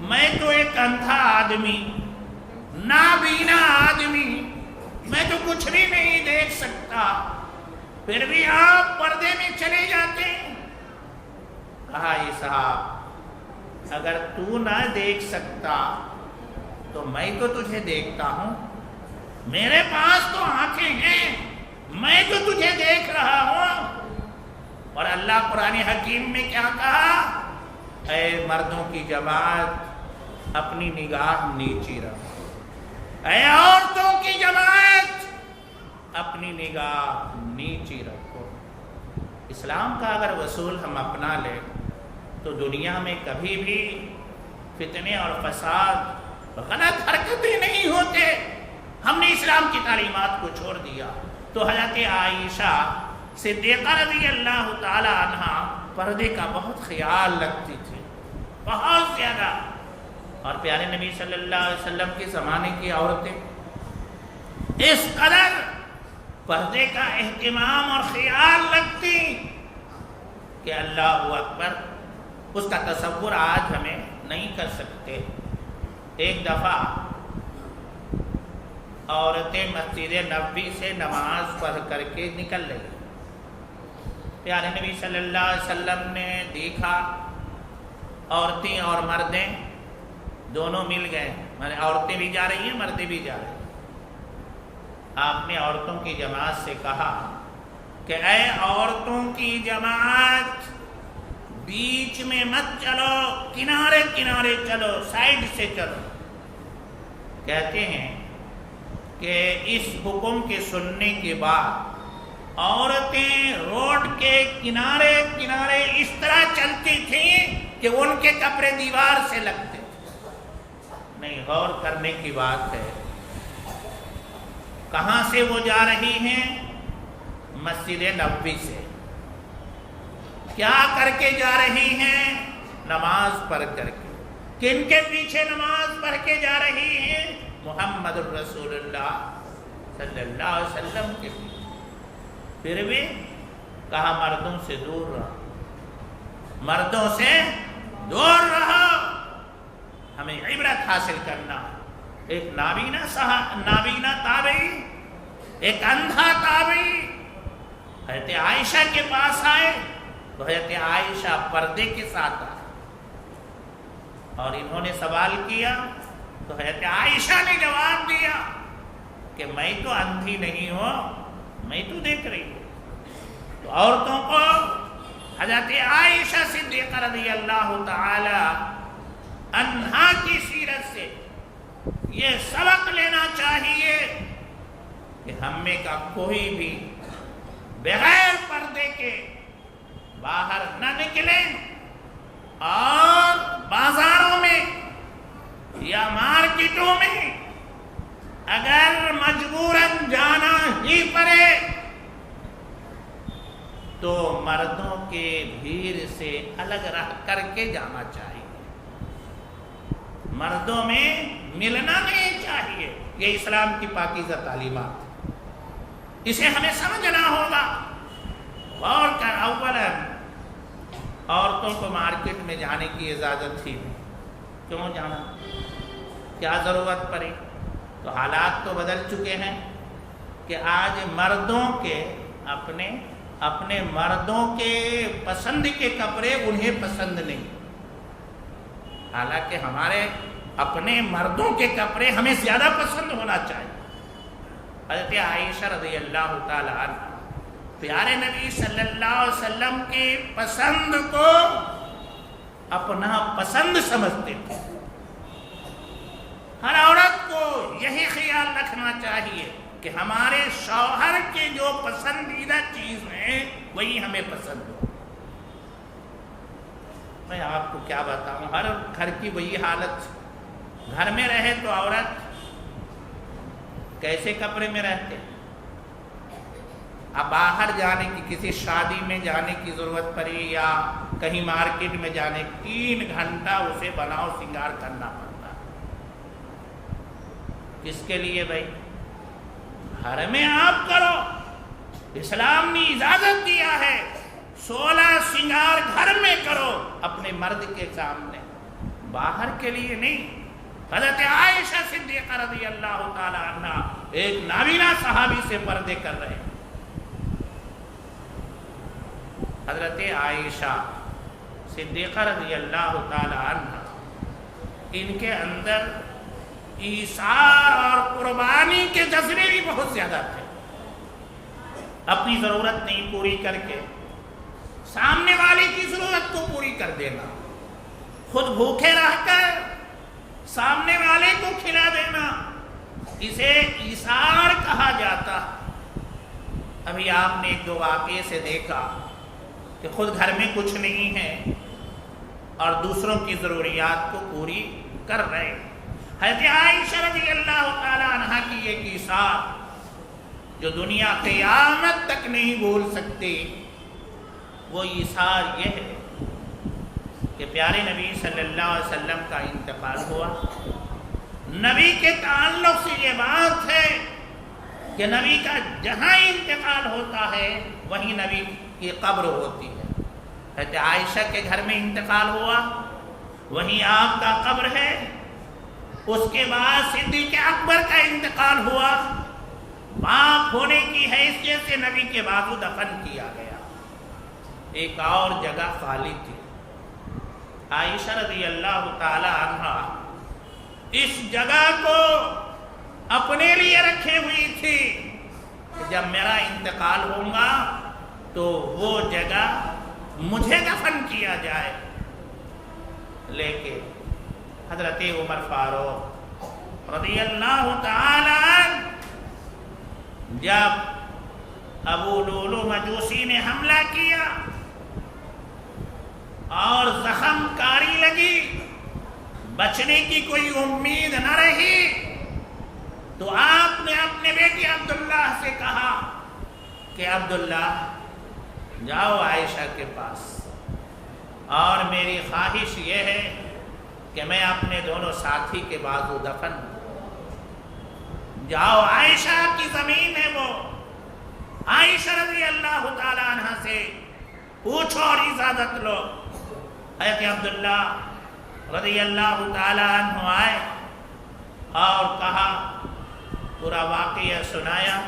میں تو ایک اندھا آدمی، نابینا آدمی، میں تو کچھ بھی نہیں دیکھ سکتا، پھر بھی آپ پردے میں چلے جاتے ہیں. کہا اسحاق اگر تو نہ دیکھ سکتا تو میں تو تجھے دیکھتا ہوں، میرے پاس تو آنکھیں ہیں، میں تو تجھے دیکھ رہا ہوں. اور اللہ قرآن حکیم میں کیا کہا؟ اے مردوں کی جماعت اپنی نگاہ نیچی رکھو، اے عورتوں کی جماعت اپنی نگاہ نیچی رکھو۔ اسلام کا اگر اصول ہم اپنا لیں تو دنیا میں کبھی بھی فتنے اور فساد، غلط حرکتیں نہیں ہوتے۔ ہم نے اسلام کی تعلیمات کو چھوڑ دیا تو حضرت عائشہ صدیقہ رضی اللہ تعالی عنہ پردے کا بہت خیال رکھتی تھی، بہت زیادہ۔ اور پیارے نبی صلی اللہ علیہ وسلم کے زمانے کی عورتیں اس قدر پردے کا اہتمام اور خیال رکھتی کہ اللہ اکبر، اس کا تصور آج ہمیں نہیں کر سکتے۔ ایک دفعہ عورتیں مسجد نبوی سے نماز پڑھ کر کے نکل رہی، پیارے نبی صلی اللہ علیہ وسلم نے دیکھا عورتیں اور مردیں دونوں مل گئے، عورتیں بھی جا رہی ہیں، مردیں بھی جا رہے ہیں۔ آپ نے عورتوں کی جماعت سے کہا کہ اے عورتوں کی جماعت، بیچ میں مت چلو، کنارے کنارے چلو، سائیڈ سے چلو۔ کہتے ہیں کہ اس حکم کے سننے کے بعد عورتیں روڈ کے کنارے کنارے اس طرح چلتی تھیں کہ ان کے کپڑے دیوار سے لگتے تھے۔ نہیں، غور کرنے کی بات ہے۔ کہاں سے وہ جا رہی ہیں؟ مسجد نبوی سے۔ کیا کر کے جا رہی ہیں؟ نماز پڑھ کر کے۔ کن کے پیچھے نماز پڑھ کے جا رہی ہیں؟ محمد الرسول اللہ صلی اللہ علیہ وسلم کے پیچھے۔ پھر بھی کہا مردوں سے دور رہو، مردوں سے دور رہو، ہمیں عبرت حاصل کرنا۔ ایک نابینا تابعی، ایک اندھا تابعی حضرت عائشہ کے پاس آئے تو حضرت عائشہ پردے کے ساتھ آئے اور انہوں نے سوال کیا تو حضرت عائشہ نے جواب دیا کہ میں تو اندھی نہیں ہوں، میں تو دیکھ رہی ہوں۔ تو عورتوں کو حضرت عائشہ صدیقہ رضی اللہ تعالی عنہا کی سیرت سے یہ سبق لینا چاہیے کہ ہم میں کا کوئی بھی بغیر پردے کے باہر نہ نکلیں، اور بازاروں میں یا مارکیٹوں میں اگر مجبوراً جانا ہی پڑے تو مردوں کے بھیڑ سے الگ رہ کر کے جانا چاہیے، مردوں میں ملنا نہیں چاہیے۔ یہ اسلام کی پاکیزہ تعلیمات، اسے ہمیں سمجھنا ہوگا۔ اور اولاً عورتوں کو مارکیٹ میں جانے کی اجازت تھی، کیوں جانا؟ کیا ضرورت پڑی؟ تو حالات تو بدل چکے ہیں کہ آج مردوں کے اپنے مردوں کے پسند کے کپڑے انہیں پسند نہیں، حالانکہ ہمارے اپنے مردوں کے کپڑے ہمیں زیادہ پسند ہونا چاہیے۔ حضرت عائشہ رضی اللہ تعالی عنہ پیارے نبی صلی اللہ علیہ وسلم کی پسند کو اپنا پسند سمجھتے تھے۔ ہر عورت کو یہی خیال رکھنا چاہیے کہ ہمارے شوہر کے جو پسندیدہ چیز ہیں وہی ہمیں پسند ہو۔ میں آپ کو کیا بتاؤں، ہر گھر کی وہی حالت۔ گھر میں رہے تو عورت کیسے کپڑے میں رہتے، اب باہر جانے کی، کسی شادی میں جانے کی ضرورت پڑی یا کہیں مارکیٹ میں جانے، 3 گھنٹہ اسے بناؤ سنگار کرنا پڑتا۔ کس کے لیے بھائی؟ گھر میں آپ کرو، اسلام نے اجازت دیا ہے 16 سنگار گھر میں کرو اپنے مرد کے سامنے، باہر کے لیے نہیں۔ حضرت عائشہ صدیقہ رضی اللہ تعالی عنہ ایک نابینا صحابی سے پردے کر رہے ہیں۔ حضرت عائشہ صدیقہ رضی اللہ تعالی عنہ، ان کے اندر ایثار اور قربانی کے جذبے بھی بہت زیادہ تھے۔ اپنی ضرورت نہیں پوری کر کے سامنے والے کی ضرورت کو پوری کر دینا، خود بھوکے رہ کر سامنے والے کو کھلا دینا، اسے ایثار کہا جاتا۔ ابھی آپ نے ایک دو واقعے سے دیکھا کہ خود گھر میں کچھ نہیں ہے اور دوسروں کی ضروریات کو پوری کر رہے. حضرت عائشہ رضی اللہ تعالی عنہ کی ایک ایثار جو دنیا قیامت تک نہیں بھول سکتی، وہ ایثار یہ ہے کہ پیارے نبی صلی اللہ علیہ وسلم کا انتقال ہوا. نبی کے تعلق سے یہ بات ہے کہ نبی کا جہاں انتقال ہوتا ہے وہیں نبی کی قبر ہوتی ہے. حضرت عائشہ کے گھر میں انتقال ہوا، وہیں آپ کا قبر ہے. اس کے بعد صدیق اکبر کا انتقال ہوا، باپ ہونے کی حیثیت سے نبی کے بازو دفن کیا گیا. ایک اور جگہ خالی تھی. عائشہ رضی اللہ تعالی عنہ اس جگہ کو اپنے لیے رکھے ہوئی تھی کہ جب میرا انتقال ہوگا تو وہ جگہ مجھے دفن کیا جائے. لیکن حضرت عمر فاروق رضی اللہ تعالی عنہ جب ابو لولو مجوسی نے حملہ کیا اور زخم کاری لگی، بچنے کی کوئی امید نہ رہی، تو آپ نے اپنے بیٹے عبداللہ سے کہا کہ عبداللہ جاؤ عائشہ کے پاس، اور میری خواہش یہ ہے کہ میں اپنے دونوں ساتھی کے بازو دفن ہوں. جاؤ، عائشہ کی زمین ہے وہ. عائشہ رضی اللہ تعالی عنہ سے پوچھو اور اجازت لو. حضرت عبداللہ رضی اللہ تعالی عنہ آئے اور کہا، پورا واقعہ سنایا.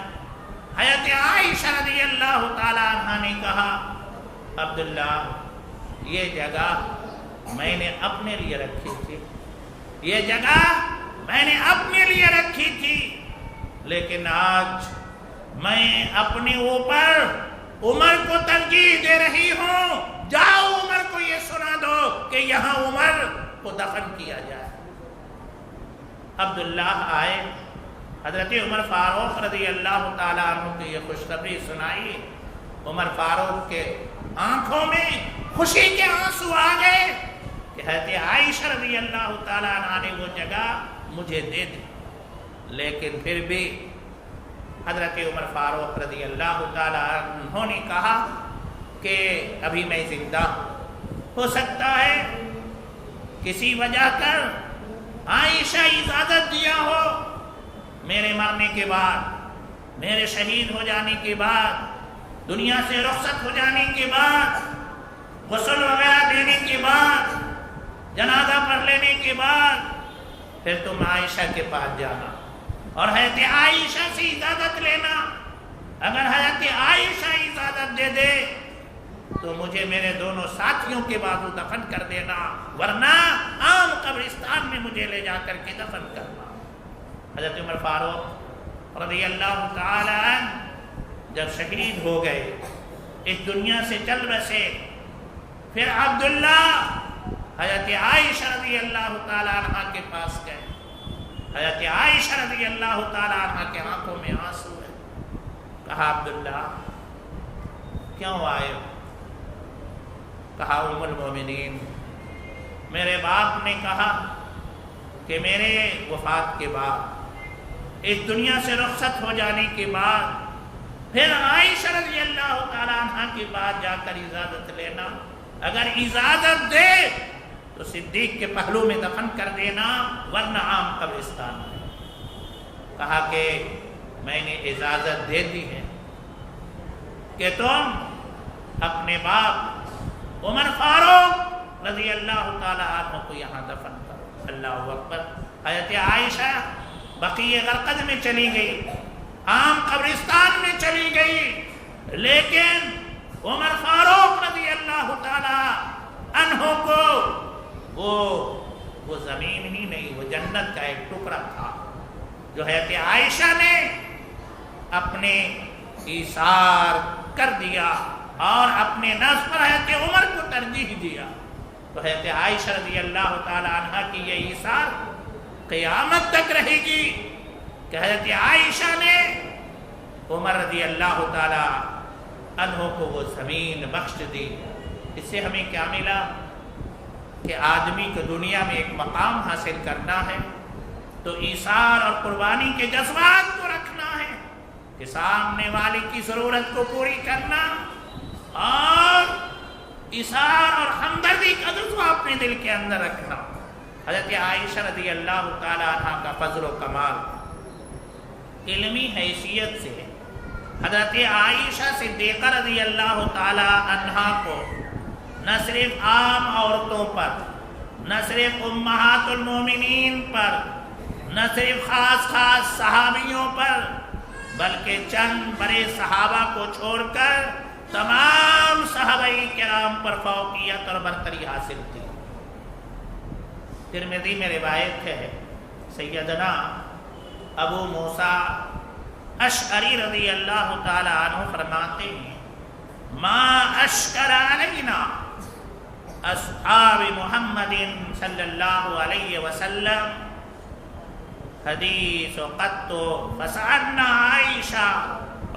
حضرت عائشہ رضی اللہ تعالی عنہ نے کہا، عبداللہ یہ جگہ میں نے اپنے لیے رکھی تھی، یہ جگہ میں نے اپنے لیے رکھی تھی، لیکن آج میں اپنے اوپر عمر کو ترجیح دے رہی ہوں. جاؤ عمر کو یہ سنا دو کہ یہاں عمر کو دفن کیا جائے. عبداللہ آئے، حضرت عمر فاروق رضی اللہ تعالیٰ عنہ کی یہ خوشخبری سنائی. عمر فاروق کے آنکھوں میں خوشی کے آنسو آ گئے کہ حضرت عائشہ رضی اللہ تعالیٰ عنہ نے وہ جگہ مجھے دے دی. لیکن پھر بھی حضرت عمر فاروق رضی اللہ تعالیٰ عنہ نے کہا کہ ابھی میں زندہ ہوں، ہو سکتا ہے کسی وجہ کر عائشہ اجازت دیا ہو میرے مرنے کے بعد، میرے شہید ہو جانے کے بعد، دنیا سے رخصت ہو جانے کے بعد، غسل وغیرہ دینے کے بعد، جنازہ پڑھ لینے کے بعد پھر تم عائشہ کے پاس جانا اور حضرت عائشہ سے اجازت لینا. اگر حضرت عائشہ اجازت دے دے تو مجھے میرے دونوں ساتھیوں کے بازو دفن کر دینا، ورنہ عام قبرستان میں مجھے لے جا کر کے دفن کرنا. حضرت عمر فاروق رضی اللہ تعالی عنہ جب شہید ہو گئے، اس دنیا سے چل بسے، پھر عبداللہ حضرت عائشہ رضی اللہ تعالی عنہ کے پاس گئے. حضرت عائشہ رضی اللہ تعالی عنہ کے آنکھوں میں آنسو ہے. کہا، عبداللہ کیوں آئے؟ کہا، ام المومنین میرے باپ نے کہا کہ میرے وفات کے بعد، اس دنیا سے رخصت ہو جانے کے بعد، پھر عائشہ رضی اللہ تعالی عنہ کے بعد جا کر اجازت لینا. اگر اجازت دے تو صدیق کے پہلو میں دفن کر دینا، ورنہ عام قبرستان میں. کہا کہ میں نے اجازت دے دی ہے کہ تم اپنے باپ عمر فاروق رضی اللہ تعالی عنہ کو یہاں دفن کرو. اللہ اکبر. حضرت عائشہ بقیع غرقد میں چلی گئی، عام قبرستان میں چلی گئی، لیکن عمر فاروق رضی اللہ تعالی عنہ کو وہ زمین ہی نہیں، وہ جنت کا ایک ٹکڑا تھا جو حضرت عائشہ نے اپنے ایثار کر دیا اور اپنے نفس پر حضرت عمر کو ترجیح دیا. تو حضرت عائشہ رضی اللہ تعالی عنہ کی یہ ایثار قیامت تک رہے گی کہ حضرت عائشہ نے عمر رضی اللہ تعالی عنہ کو وہ زمین بخش دی۔ اس سے ہمیں کیا ملا کہ آدمی کو دنیا میں ایک مقام حاصل کرنا ہے تو ایثار اور قربانی کے جذبات کو رکھنا ہے کہ سامنے والے کی ضرورت کو پوری کرنا، اور ایثار اور ہمدردی کا جذبہ اپنے دل کے اندر رکھنا۔ حضرت عائشہ رضی اللہ تعالی عنہ کا فضل و کمال، علمی حیثیت سے حضرت عائشہ صدیقہ رضی اللہ تعالی عنہ کو نہ صرف عام عورتوں پر، نہ صرف امہات المومنین پر، نہ صرف خاص صحابیوں پر، بلکہ چند بڑے صحابہ کو چھوڑ کر تمام صحابہ کرام پر فوقیت اور برتری حاصل تھی۔ ترمذی میں روایت ہے، سیدنا ابو موسیٰ اشعری رضی اللہ تعالی عنہ فرماتے ہیں، ما اشکر علینا اصحاب محمد صلی اللہ علیہ وسلم حدیث قط فسألنا عائشہ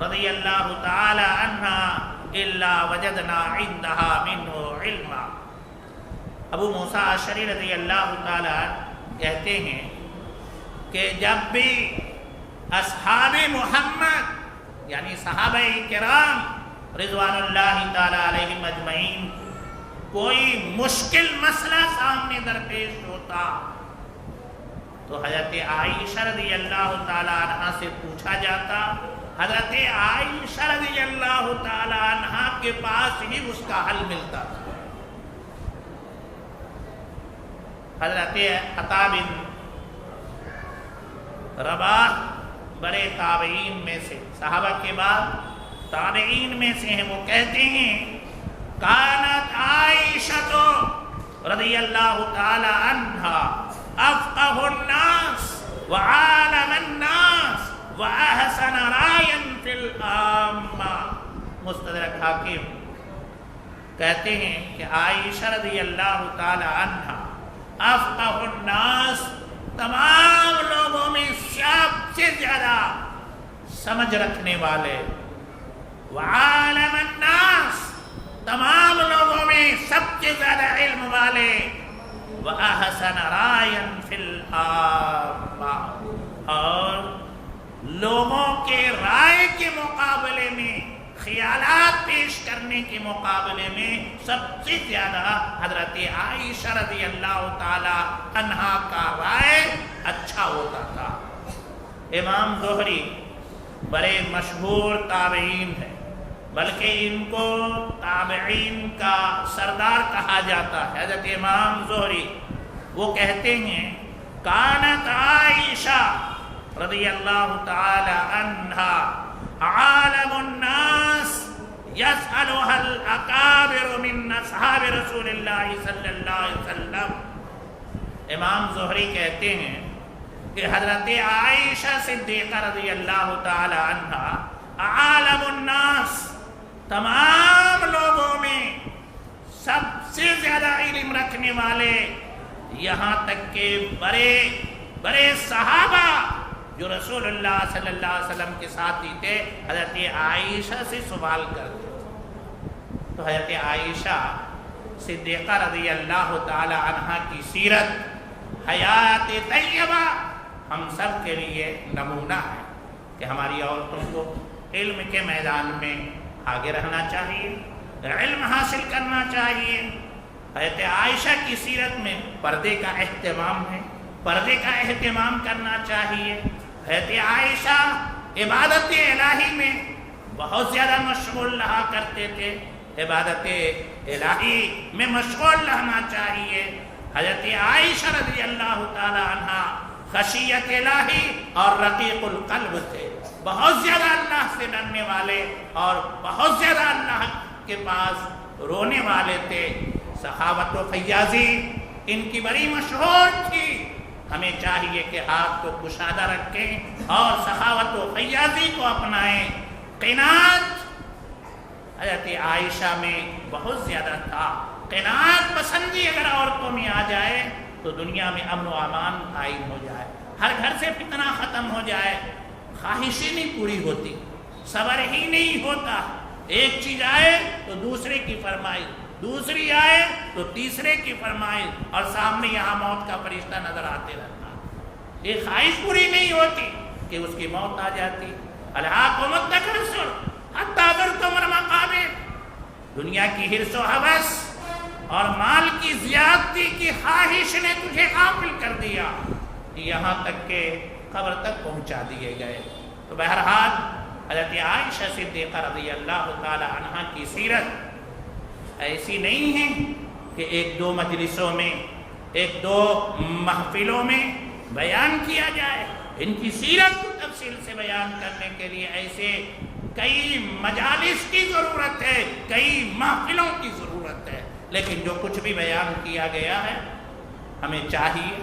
رضی اللہ تعالی عنہ الا وجدنا عندها منه علما۔ ابو موسیٰ اشعری رضی اللہ تعالی عنہ کہتے ہیں کہ جب بھی اصحاب محمد یعنی صحابہ کرام رضوان اللہ تعالی علیہم اجمعین کوئی مشکل مسئلہ سامنے درپیش ہوتا تو حضرت عائشہ رضی اللہ تعالی عنہ سے پوچھا جاتا، حضرت عائشہ رضی اللہ تعالی عنہ کے پاس ہی اس کا حل ملتا تھا۔ حضرت عطا بن رباح بڑے تابعین میں سے، صحابہ کے بعد تابعین میں سے ہیں، وہ کہتے ہیں کانت عائشہ رضی اللہ تعالی عنہ افقہ الناس وعالم الناس واحسن رائا فی العامہ۔ مستدرک حاکم کہتے ہیں کہ عائشہ رضی اللہ تعالی عنہ افقہ الناس، تمام لوگوں میں سب سے زیادہ سمجھ رکھنے والے، وعالم الناس، تمام لوگوں میں سب سے زیادہ علم والے، وَأَحْسَنَ رَائًا فِي الْعَامَّةِ، اور لوگوں کے رائے کے مقابلے میں، خیالات پیش کرنے کے مقابلے میں سب سے زیادہ حضرت عائشہ رضی اللہ تعالی عنہا کا رائے اچھا ہوتا تھا۔ امام زہری بڑے مشہور تابعین ہیں، بلکہ ان کو تابعین کا سردار کہا جاتا ہے۔ حضرت امام زہری وہ کہتے ہیں کانت عائشہ رضی اللہ تعالی عنہا عالم الناس یسألها الاکابر من اصحاب رسول اللہ صلی اللہ علیہ وسلم۔ امام زہری کہتے ہیں کہ حضرت عائشہ صدیقہ رضی اللہ تعالی عنہا عالم الناس، تمام لوگوں میں سب سے زیادہ علم رکھنے والے، یہاں تک کہ بڑے بڑے صحابہ جو رسول اللہ صلی اللہ علیہ وسلم کے ساتھ ہی تھے حضرت عائشہ سے سوال کرتے تھے۔ تو حضرت عائشہ صدیقہ رضی اللہ تعالی عنہ کی سیرت، حیات طیبہ ہم سب کے لیے نمونہ ہے کہ ہماری عورتوں کو علم کے میدان میں آگے رہنا چاہیے، علم حاصل کرنا چاہیے۔ حضرت عائشہ کی سیرت میں پردے کا اہتمام ہے، پردے کا اہتمام کرنا چاہیے۔ حضرت عائشہ عبادت الہی میں بہت زیادہ مشغول رہا کرتے تھے، عبادت الہی میں مشغول رہنا چاہیے۔ حضرت عائشہ رضی اللہ تعالی عنہ خشیت الہی اور رقیق القلب تھے، بہت زیادہ اللہ سے ڈرنے والے اور بہت زیادہ اللہ کے پاس رونے والے تھے۔ سخاوت و فیاضی ان کی بڑی مشہور تھی۔ ہمیں چاہیے کہ ہاتھ کو کشادہ رکھیں اور سخاوت و فیاضی کو اپنائیں۔ قناعت حضرت عائشہ میں بہت زیادہ تھا۔ قناعت پسندی اگر عورتوں میں آ جائے تو دنیا میں امن و امان قائم ہو جائے، ہر گھر سے فتنہ ختم ہو جائے، خواہشیں نہیں پوری ہوتی۔ صبر ہی نہیں ہوتا. ایک چیز آئے تو دوسرے کی فرمائش، دوسری آئے تو تیسرے کی فرمائش، اور سامنے یہاں موت کا فرشتہ نظر آتے رہتا. یہ خواہش پوری نہیں ہوتی کہ اس کی موت آ جاتی. الہاکم التکاثر حتی زرتم المقابر. دنیا کی حرص و ہوس اور مال کی زیادتی کی خواہش نے تجھے غافل کر دیا، یہاں تک کہ قبر تک پہنچا دیے گئے. تو بہرحال حضرت عائشہ صدیقہ رضی اللہ تعالی عنہا کی سیرت ایسی نہیں ہے کہ ایک دو مجلسوں میں، ایک دو محفلوں میں بیان کیا جائے. ان کی سیرت کو تفصیل سے بیان کرنے کے لیے ایسے کئی مجالس کی ضرورت ہے، کئی محفلوں کی ضرورت ہے. لیکن جو کچھ بھی بیان کیا گیا ہے، ہمیں چاہیے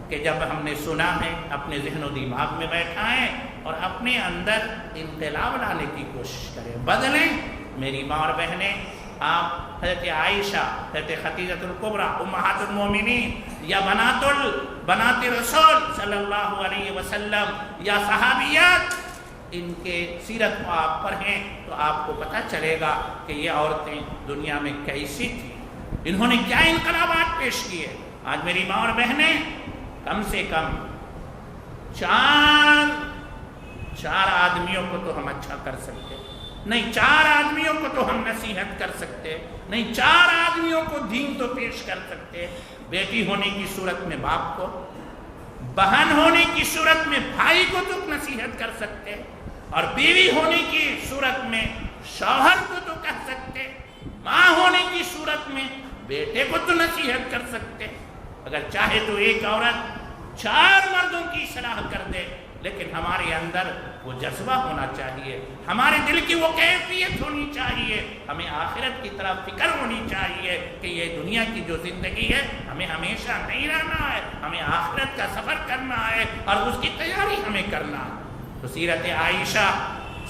کہ جب ہم نے سنا ہے اپنے ذہن و دماغ میں بیٹھائیں اور اپنے اندر انقلاب لانے کی کوشش کریں، بدلیں. میری ماں اور بہنیں، آپ حضرت عائشہ، حضرت خدیجہ الکبریٰ امہات المومنین، یا بنات رسول صلی اللہ علیہ وسلم، یا صحابیات، ان کے سیرت کو آپ پڑھیں تو آپ کو پتہ چلے گا کہ یہ عورتیں دنیا میں کیسی تھیں، انہوں نے کیا انقلابات پیش کیے. آج میری ماں اور بہنیں، کم سے کم چار آدمیوں کو تو ہم اچھا کر سکتے نہیں، 4 آدمیوں کو تو ہم نصیحت کر سکتے نہیں، 4 آدمیوں کو دین تو پیش کر سکتے. بیٹی ہونے کی صورت میں باپ کو، بہن ہونے کی صورت میں بھائی کو تو نصیحت کر سکتے، اور بیوی ہونے کی صورت میں شوہر کو تو کہہ سکتے، ماں ہونے کی صورت میں بیٹے کو تو نصیحت کر سکتے. اگر چاہے تو ایک عورت 4 مردوں کی اصلاح کر دے، لیکن ہمارے اندر وہ جذبہ ہونا چاہیے، ہمارے دل کی وہ کیفیت ہونی چاہیے، ہمیں آخرت کی طرف فکر ہونی چاہیے کہ یہ دنیا کی جو زندگی ہے ہمیں ہمیشہ نہیں رہنا ہے، ہمیں آخرت کا سفر کرنا ہے اور اس کی تیاری ہمیں کرنا ہے. تو سیرت عائشہ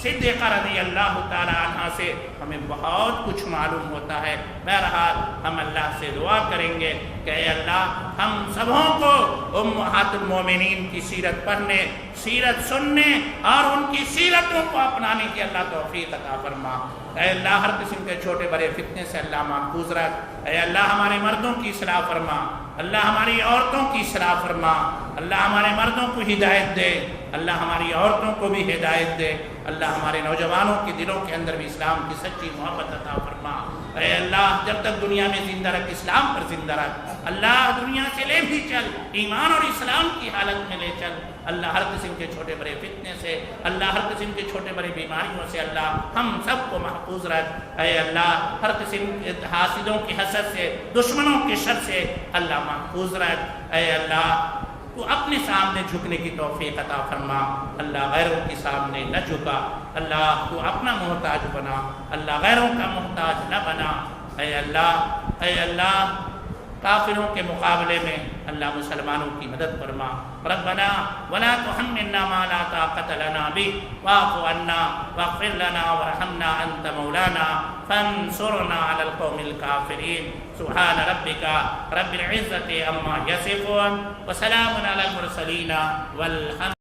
صدیقہ رضی اللہ تعالی عنہ سے ہمیں بہت کچھ معلوم ہوتا ہے. بہرحال ہم اللہ سے دعا کریں گے کہ اے اللہ، ہم سبوں کو امہات المومنین کی سیرت پڑھنے، سیرت سننے اور ان کی سیرتوں کو اپنانے کی اللہ توفیق عطا فرما. اے اللہ، ہر قسم کے چھوٹے بڑے فتنے سے اللہ محفوظ رکھ. اے اللہ، ہمارے مردوں کی اصلاح فرما، اللہ ہماری عورتوں کی اصلاح فرما، اللہ ہمارے مردوں کو ہدایت دے، اللہ ہماری عورتوں کو بھی ہدایت دے، اللہ ہمارے نوجوانوں کے دلوں کے اندر بھی اسلام کی سچی محبت عطا فرما. اے اللہ، جب تک دنیا میں زندہ رکھ، اسلام پر زندہ رکھ. اللہ، دنیا سے لے بھی چل، ایمان اور اسلام کی حالت میں لے چل. اللہ، ہر قسم کے چھوٹے بڑے فتنے سے، اللہ ہر قسم کے چھوٹے بڑے بیماریوں سے اللہ ہم سب کو محفوظ رکھ. اے اللہ، ہر قسم کے حاسدوں کی حسد سے، دشمنوں کے شر سے اللہ محفوظ رکھ. اے اللہ، تو اپنے سامنے جھکنے کی توفیق عطا فرما. اللہ، غیروں کے سامنے نہ جھکا. اللہ، تو اپنا محتاج بنا، اللہ غیروں کا محتاج نہ بنا. اے اللہ، کافروں کے مقابلے میں اللہ مسلمانوں کی مدد فرما. ربنا ولا تحملنا ما لا طاقة لنا به واعف عنا واغفر لنا وارحمنا انت مولانا فانصرنا على القوم الكافرين. سبحان ربك رب العزة عما يصفون وسلام على المرسلين والحمد